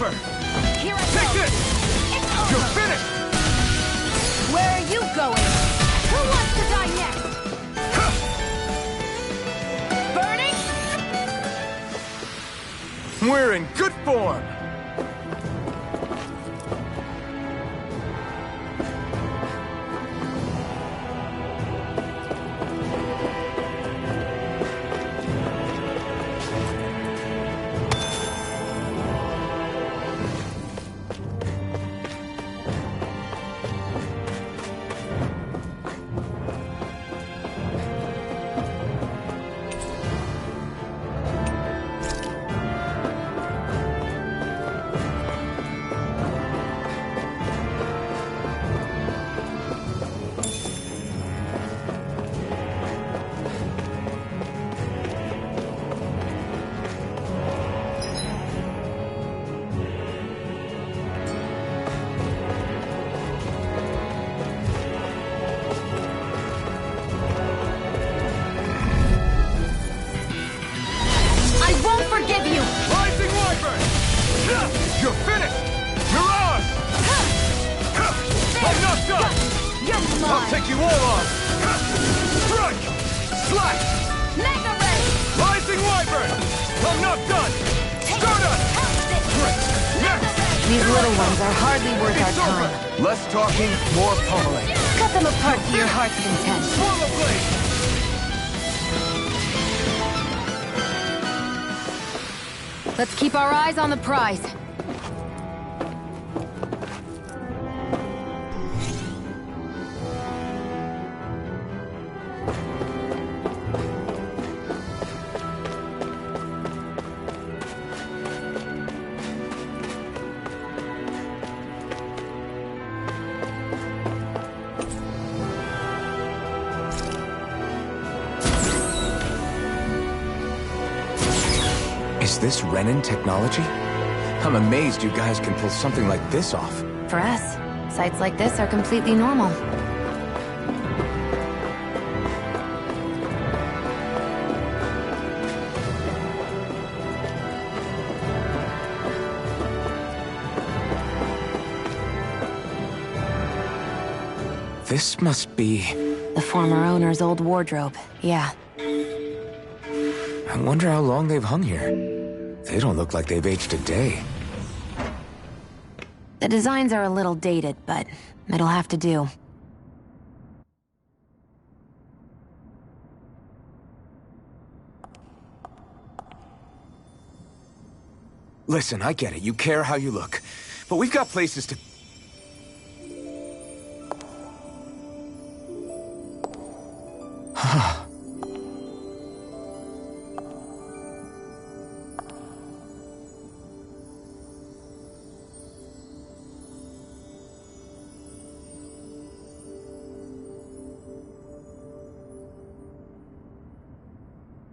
over! Here I Take go! this! It's over! You're finished! Where are you going? Who wants to die next? Burning? We're in good form! You're finished! You're ours! I'm not done! You're mine! I'll take you all on! Strike! Slash! Mega Ray! Rising Wyvern! I'm not done! Stardust! Great! Next! These little ones are hardly worth our It's time. over! Less talking, more pummeling. Cut them apart to your heart's content. Swallow Blade! Let's keep our eyes on the prize. Is this Renin technology? I'm amazed you guys can pull something like this off. For us, sights like this are completely normal. This must be... The former owner's old wardrobe, yeah. I wonder how long they've hung here. They don't look like they've aged a day. The designs are a little dated, but it'll have to do. Listen, I get it. You care how you look. But we've got places to...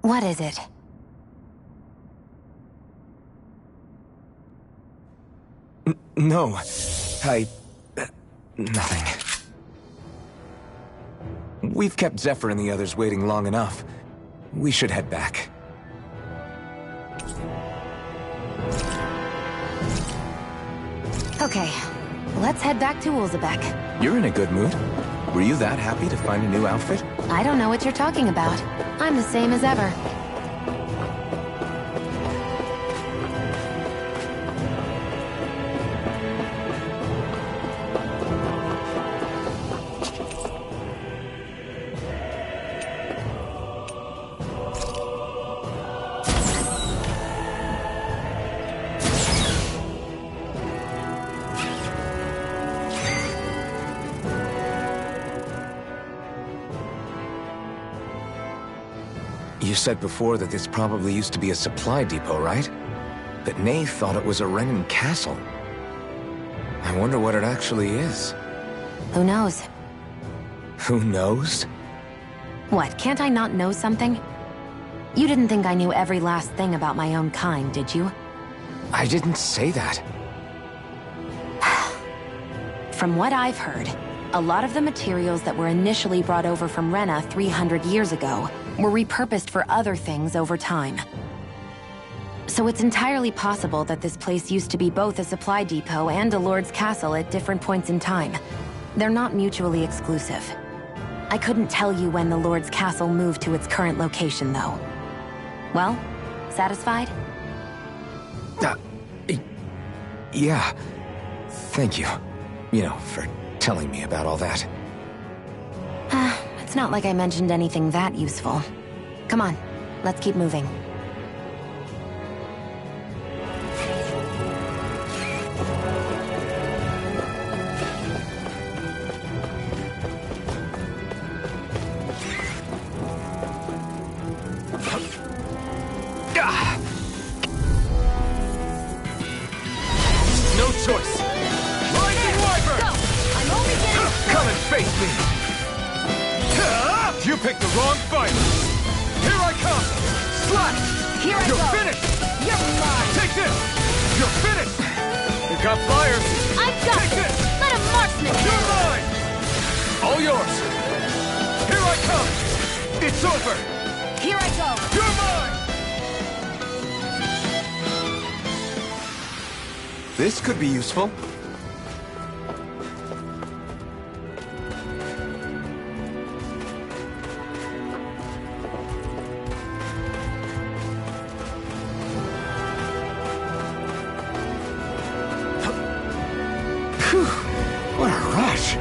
What is it? No. Nothing. We've kept Zephyr and the others waiting long enough. We should head back. Okay, let's head back to Ulzebek. You're in a good mood. Were you that happy to find a new outfit? I don't know what you're talking about. I'm the same as ever. You said before that this probably used to be a supply depot, right? But Nay thought it was a Renin castle. I wonder what it actually is. Who knows? Who knows? What, can't I not know something? You didn't think I knew every last thing about my own kind, did you? I didn't say that. From what I've heard, a lot of the materials that were initially brought over from Rena 300 years ago were repurposed for other things over time. So it's entirely possible that this place used to be both a supply depot and a lord's castle at different points in time. They're not mutually exclusive. I couldn't tell you when the lord's castle moved to its current location, though. Well, satisfied? Yeah. Thank you. You know, for telling me about all that. It's not like I mentioned anything that useful. Come on, let's keep moving. No choice. Rising Wyvern! Go! I'm only getting... Come and face me! You picked the wrong fight! Here I come! Slash! Here I You're go! finished! You're mine! Take this! You're finished! You got fires! I've got Take this! this! Let a marksman You're mine! All yours! Here I come! It's over! Here I go! You're mine! This could be useful. Phew, what a rush.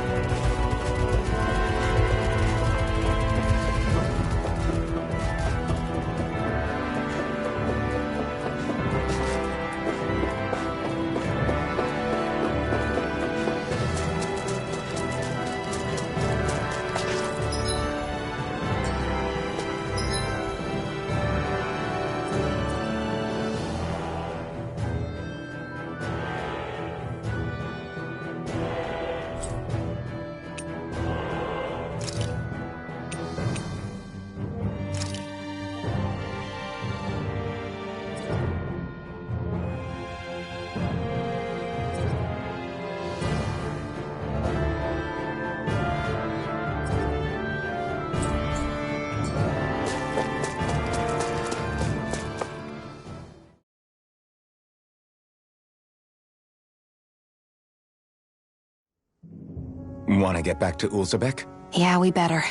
Want to get back to Ulzebek? Yeah, we better.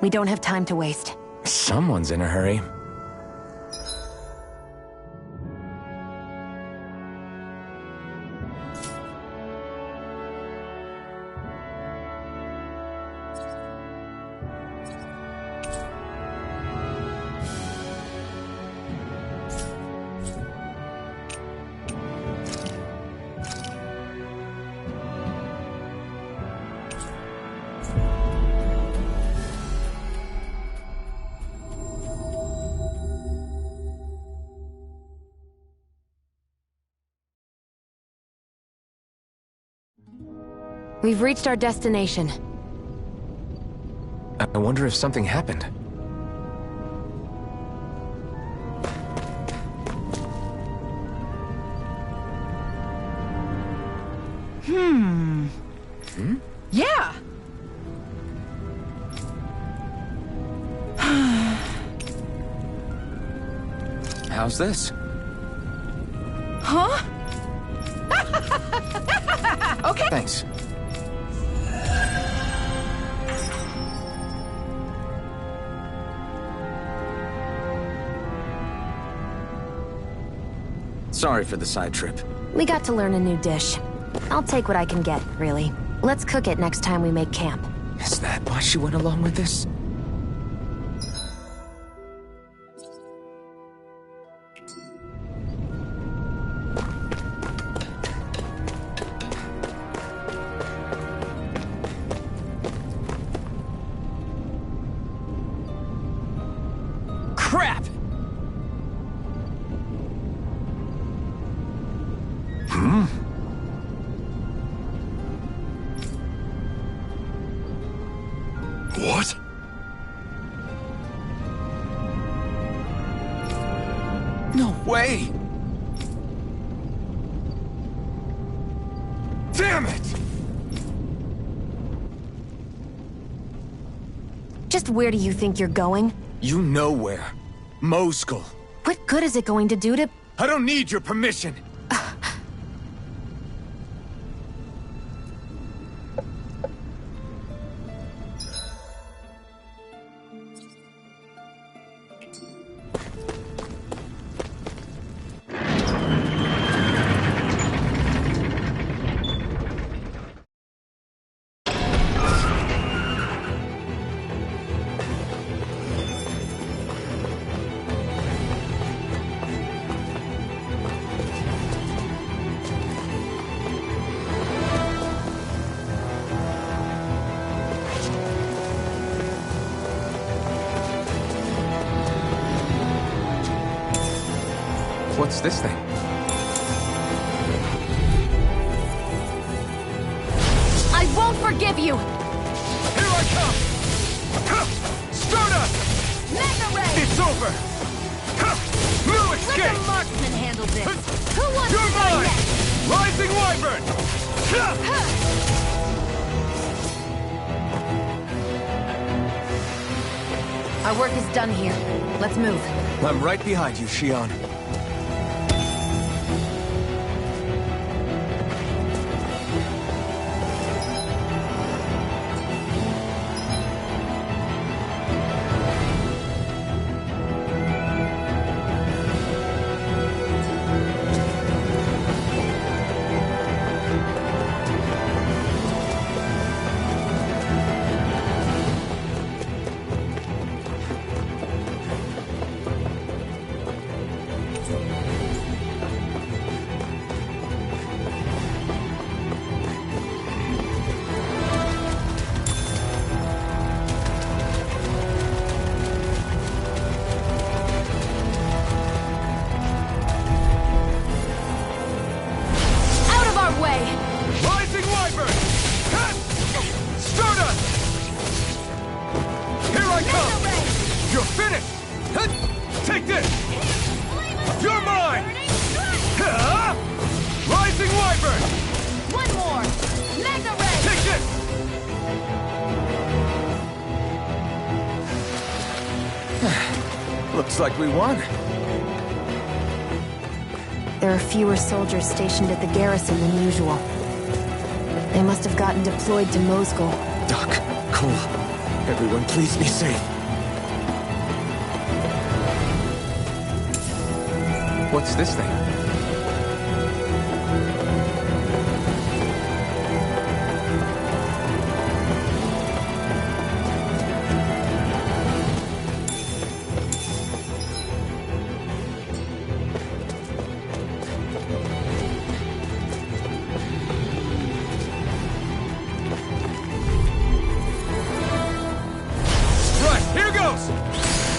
We don't have time to waste. Someone's in a hurry. We've reached our destination. I wonder if something happened. Yeah! How's this? Huh? Okay. Thanks. Sorry for the side trip. We got to learn a new dish. I'll take what I can get, really. Let's cook it next time we make camp. Is that why she went along with this? Crap! What? No way! Damn it! Just where do you think you're going? You know where. Moskul. What good is it going to do to... I don't need your permission! What's this thing? I won't forgive you! Here I come! Stardust! Mega Ray! It's over! No Let escape! the marksman handle this! Who wants You're to die mine! next? Rising Wyvern! Our work is done here. Let's move. I'm right behind you, Shion. Rising Wyvern! Stardust! Here I come! You're finished! Take this! You're mine! Rising Wyvern! One more! Mega Ray! Take this! Looks like we won. There are fewer soldiers stationed at the garrison than usual. They must have gotten deployed to Moscow. Doc, Cole, everyone please be safe. What's this thing?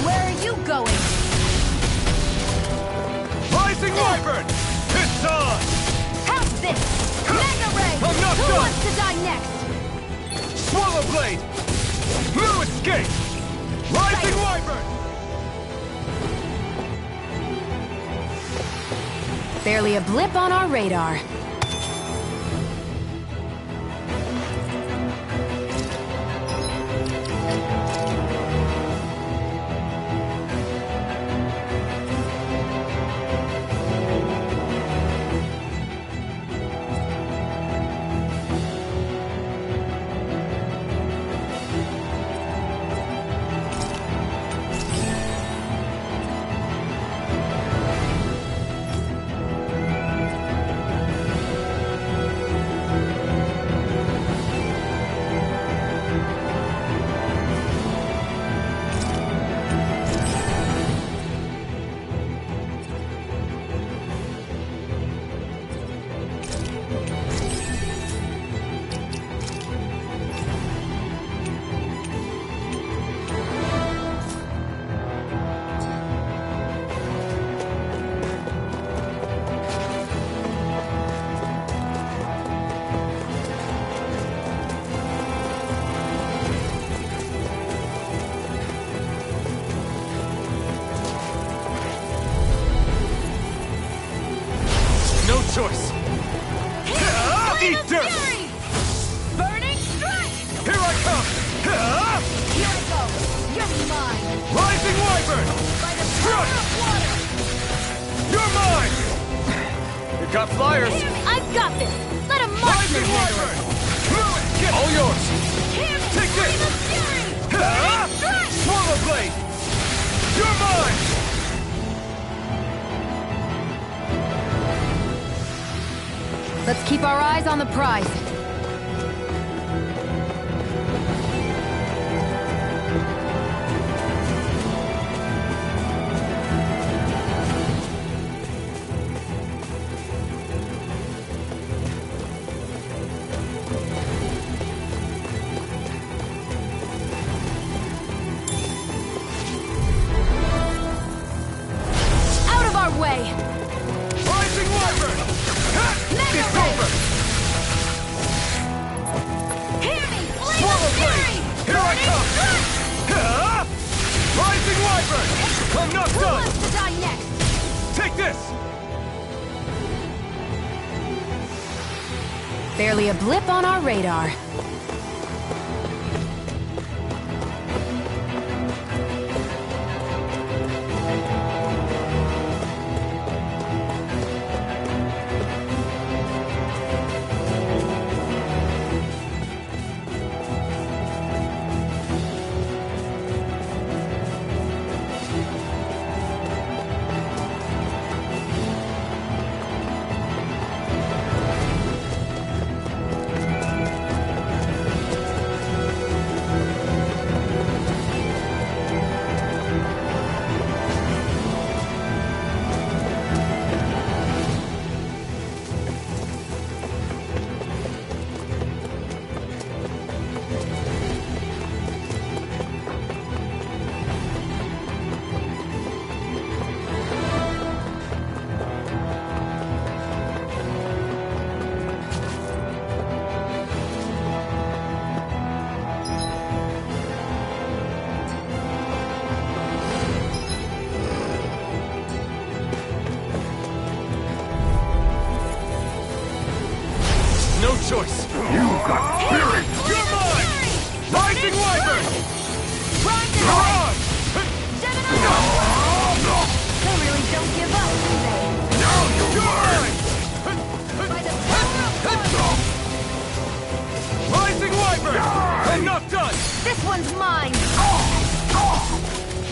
Where are you going? Rising Wyvern! It's on! How's this? Mega Ray! I'm not Who done! wants to die next? Swallow Blade! No escape! Rising Wyvern! Barely a blip on our radar. No choice! Eat dirt! Fury! Burning Strike! Here I come! Here I go! You're mine! Rising Wyvern! By the power of water! You're mine! You got flyers! I've got this! Let a marksman Rising handle Wyvern! it! Through it! Get all yours! Take this! Ah! Swallow blade! You're mine! Let's keep our eyes on the prize. Out of our way! Rising Wyvern! It's over! Hear me! Blade Swallow of blade! fury! Here I come! Ah! Rising Wyvern! I'm not Who done! wants to die next? Take this! Barely a blip on our radar. No choice! You got spirit! You're mine! Rising Wyvern! Mirage! They really don't give up, do they? You're mine! By the power of force! Rising Wyvern! I'm not done! This one's mine!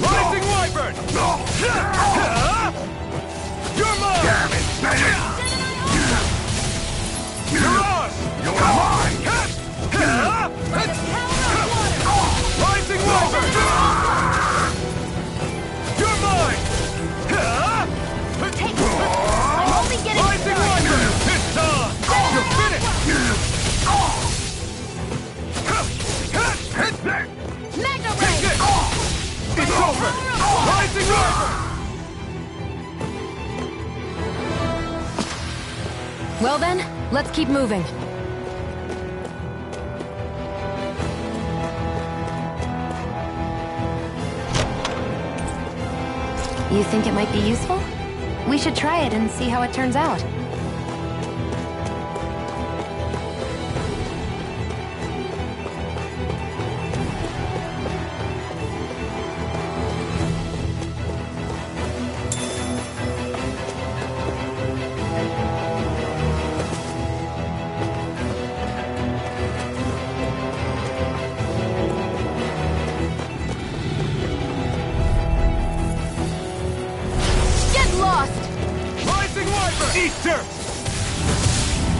Rising Wyvern! You're mine! Damn it, Mirage! You're mine! Rising Wyvern! You're mine! Take this! I'm only getting Rising started! Wyvern! It's on! You're finished! Mega Take Ray! it! It's over! Rising Wyvern! Well then, let's keep moving. You think it might be useful? We should try it and see how it turns out. Eat dirt!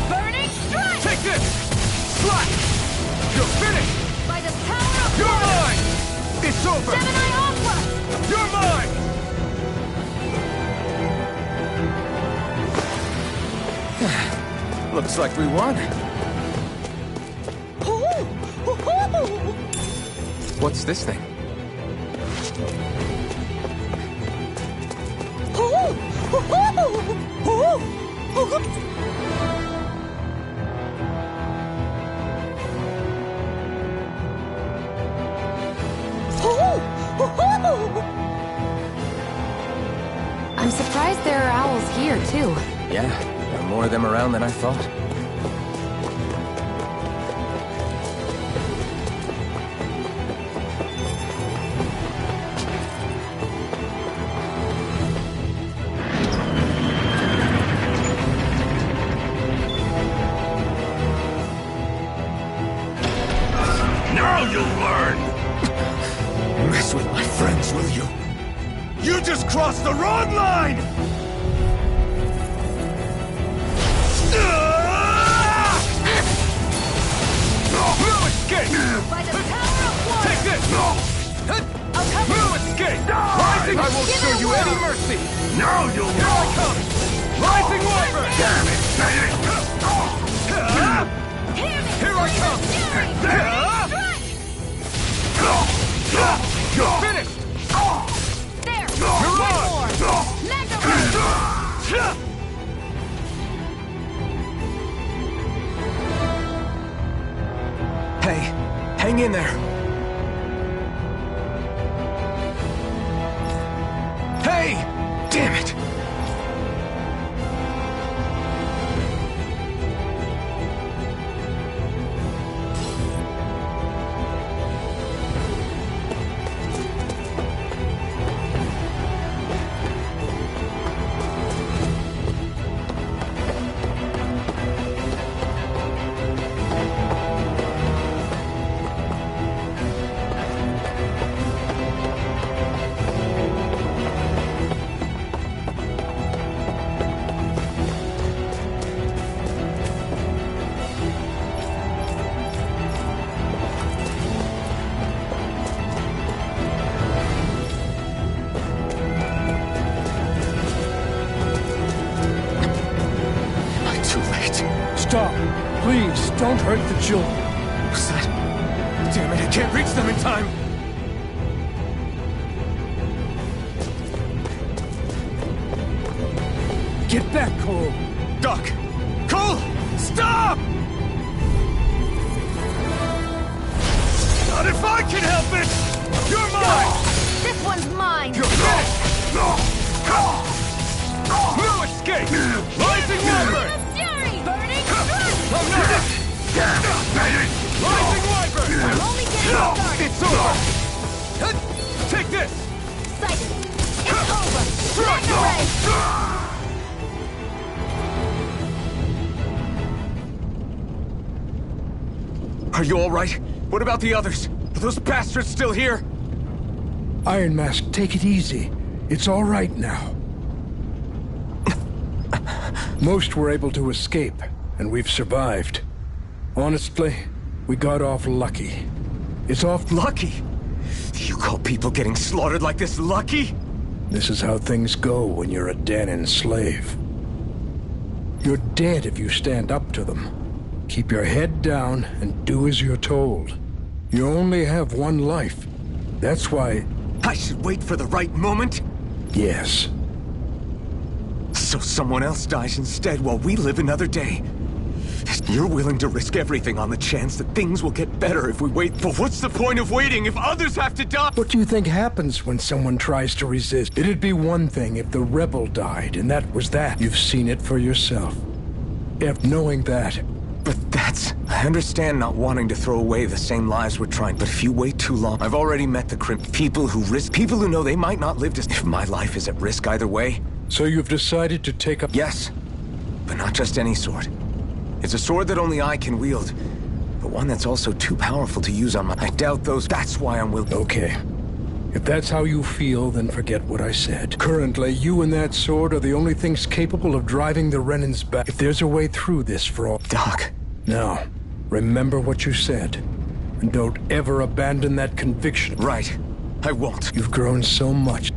Burning strike! Take this! Slash! You're finished! By the power of You're water! mine! It's over! Gemini Aqua! You're mine! Looks like we won. What's this thing? I'm surprised there are owls here, too. Yeah, there are more of them around than I thought. any mercy! Now you'll Here I come! Rising Wyvern! Damn it! Here I come! You're finished! There! You're One on! more! Mega Ray! Hey, hang in there. Hey! Damn it! Stop! Please, don't hurt the children. What's that? Damn it, I can't reach them in time! Get back, Cole! Doc! Cole! Stop! Not if I can help it! You're mine! This one's mine! You're finished! No escape! Rising Wyvern! Fury! Burning Strike! I'm not... Rising Wyvern! I'm only getting started! It's over! Take this! Sighted! It's over! Strike! Mega Ray! Are you all right? What about the others? Are those bastards still here? Iron Mask, take it easy. It's all right now. Most were able to escape, and we've survived. Honestly, we got off lucky. It's off... Lucky? You call people getting slaughtered like this lucky? This is how things go when you're a Danon slave. You're dead if you stand up to them. Keep your head down and do as you're told. You only have one life. That's why... I should wait for the right moment? Yes. So someone else dies instead while we live another day. You're willing to risk everything on the chance that things will get better if we wait. But what's the point of waiting if others have to die? What do you think happens when someone tries to resist? It'd be one thing if the rebel died, and that was that. You've seen it for yourself. If knowing that... But that's... I understand not wanting to throw away the same lives we're trying, but if you wait too long... I've already met the people who risk... People who know they might not live to... If my life is at risk either way... So you've decided to take up... Yes, but not just any sword. It's a sword that only I can wield, but one that's also too powerful to use on my... I doubt those... That's why I'm willing... Okay. If that's how you feel, then forget what I said. Currently, you and that sword are the only things capable of driving the Renans back. If there's a way through this for all... Doc. Now, remember what you said. And don't ever abandon that conviction. Right. I won't. You've grown so much.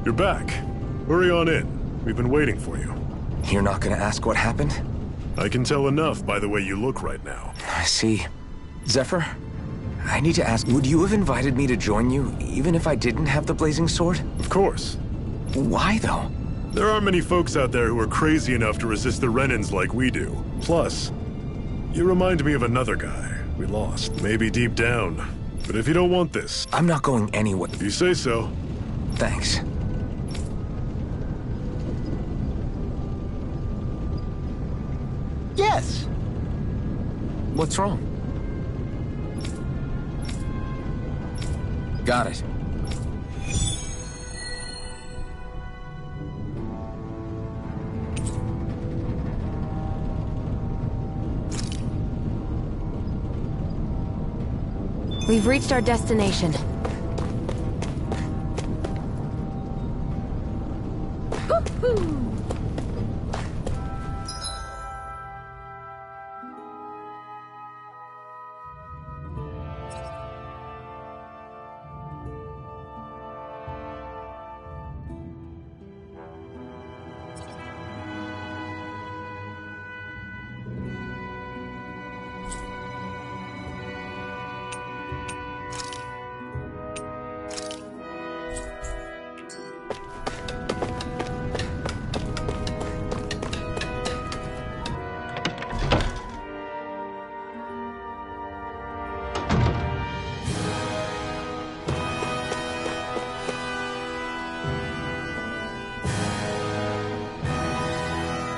You're back. Hurry on in. We've been waiting for you. You're not gonna ask what happened? I can tell enough by the way you look right now. I see. Zephyr, I need to ask, would you have invited me to join you, even if I didn't have the blazing sword? Of course. Why, though? There aren't many folks out there who are crazy enough to resist the Renans like we do. Plus, you remind me of another guy we lost. Maybe deep down. But if you don't want this... I'm not going anywhere. If you say so. Thanks. Yes! What's wrong? Got it. We've reached our destination.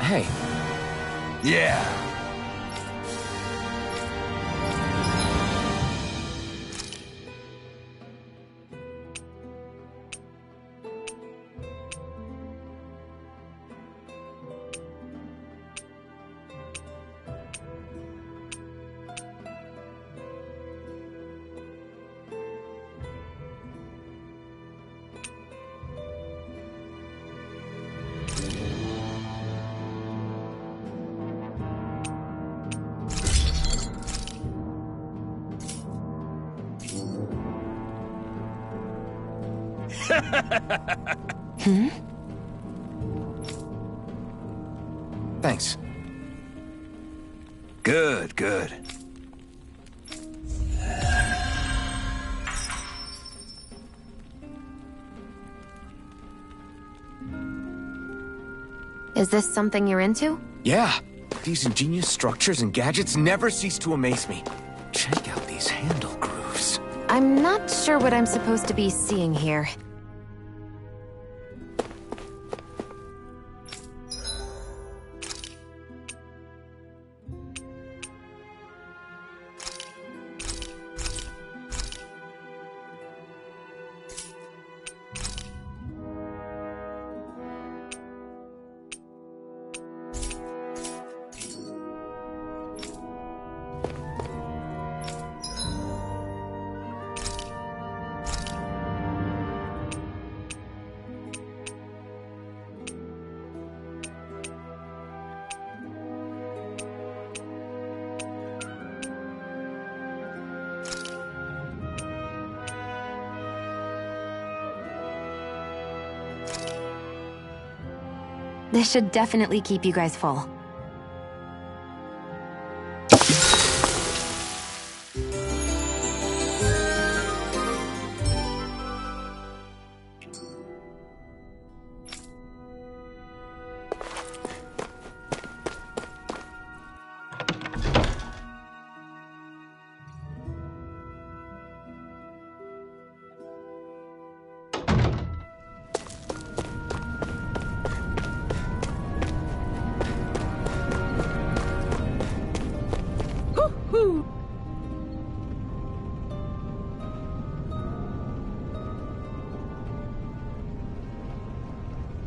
Hey. Yeah. Thanks. Good, good. Is this something you're into? Yeah. These ingenious structures and gadgets never cease to amaze me. Check out these handle grooves. I'm not sure what I'm supposed to be seeing here. This should definitely keep you guys full.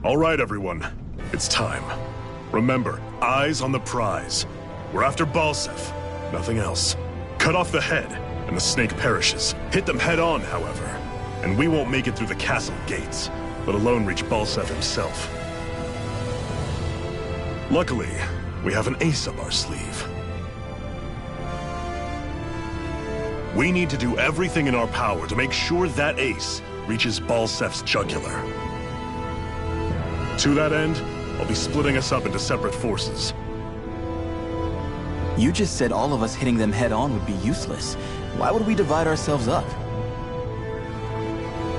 All right, everyone. It's time. Remember, eyes on the prize. We're after Balsef. Nothing else. Cut off the head, and the snake perishes. Hit them head on, however. And we won't make it through the castle gates, let alone reach Balsef himself. Luckily, we have an ace up our sleeve. We need to do everything in our power to make sure that ace reaches Balsef's jugular. To that end, I'll be splitting us up into separate forces. You just said all of us hitting them head-on would be useless. Why would we divide ourselves up?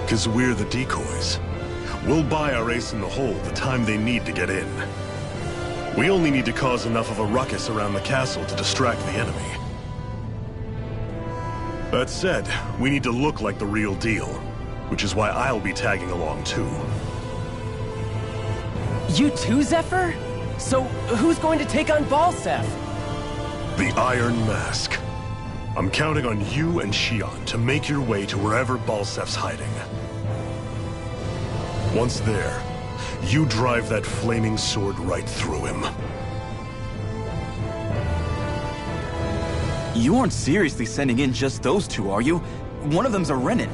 Because we're the decoys. We'll buy our ace in the hole the time they need to get in. We only need to cause enough of a ruckus around the castle to distract the enemy. That said, we need to look like the real deal, which is why I'll be tagging along too. You too, Zephyr? So, who's going to take on Balseph? The Iron Mask. I'm counting on you and Xion to make your way to wherever Balsef's hiding. Once there, you drive that flaming sword right through him. You aren't seriously sending in just those two, are you? One of them's a Renin.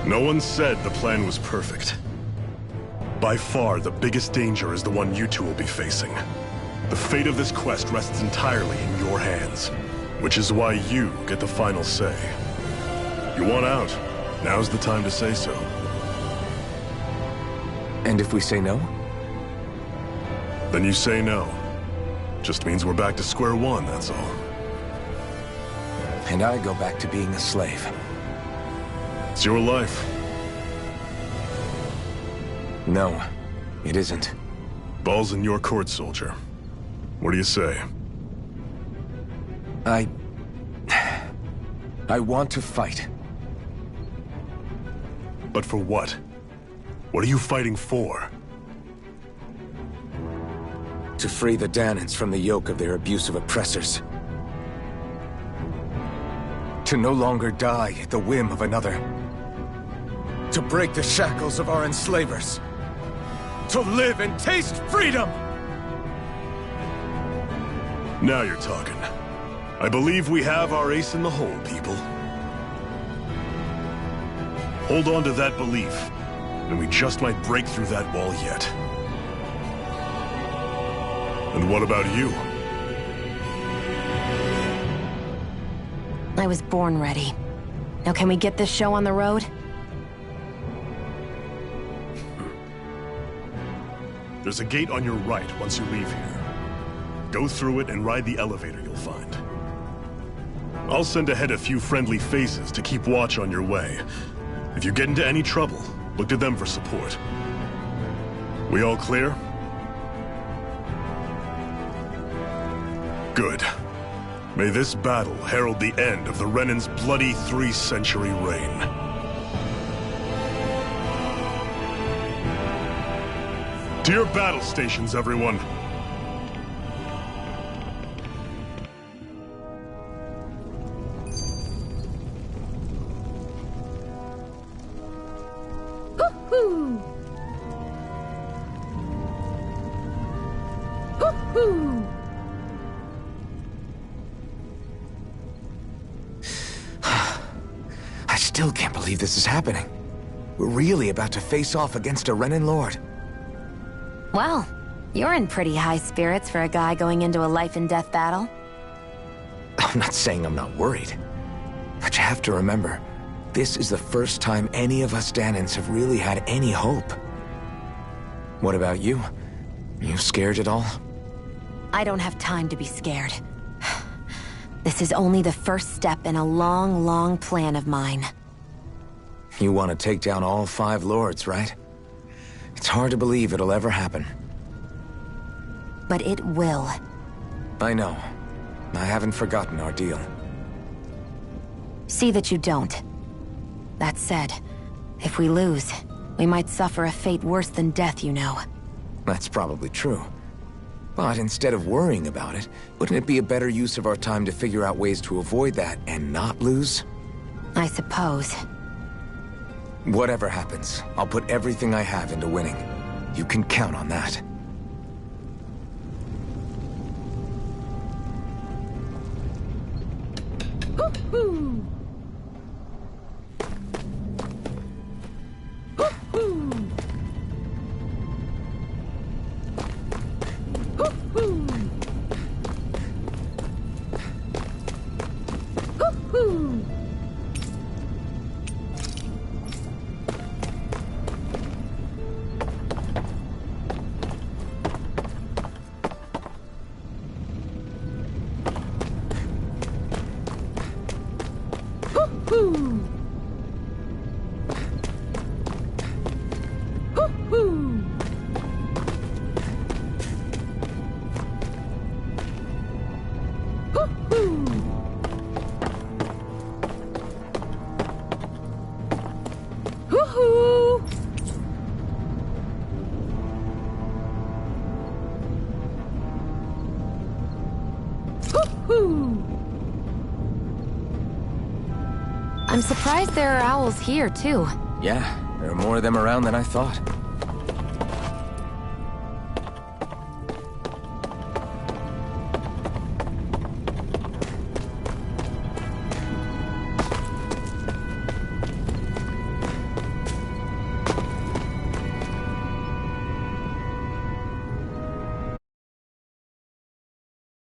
No one said the plan was perfect. By far, the biggest danger is the one you two will be facing. The fate of this quest rests entirely in your hands, which is why you get the final say. You want out? Now's the time to say so. And if we say no? Then you say no. Just means we're back to square one, that's all. And I go back to being a slave. It's your life. No, it isn't. Ball's in your court, soldier. What do you say? I want to fight. But for what? What are you fighting for? To free the Danans from the yoke of their abusive oppressors. To no longer die at the whim of another. To break the shackles of our enslavers. To live and taste freedom! Now you're talking. I believe we have our ace in the hole, people. Hold on to that belief, and we just might break through that wall yet. And what about you? I was born ready. Now can we get this show on the road? There's a gate on your right once you leave here. Go through it and ride the elevator you'll find. I'll send ahead a few friendly faces to keep watch on your way. If you get into any trouble, look to them for support. We all clear? Good. May this battle herald the end of the Renin's bloody 3-century reign. To your battle stations, everyone! Hoo-hoo! Hoo-hoo! I still can't believe this is happening. We're really about to face off against a Renin Lord. Well, you're in pretty high spirits for a guy going into a life-and-death battle. I'm not saying I'm not worried. But you have to remember, this is the first time any of us Danans have really had any hope. What about you? You scared at all? I don't have time to be scared. This is only the first step in a long, long plan of mine. You want to take down all 5 lords, right? It's hard to believe it'll ever happen. But it will. I know. I haven't forgotten our deal. See that you don't. That said, if we lose, we might suffer a fate worse than death, you know. That's probably true. But instead of worrying about it, wouldn't it be a better use of our time to figure out ways to avoid that and not lose? I suppose. Whatever happens, I'll put everything I have into winning. You can count on that. Hoo-hoo! Hoo-hoo! Hoo-hoo! Hoo-hoo! I'm surprised there are owls here, too. Yeah, there are more of them around than I thought.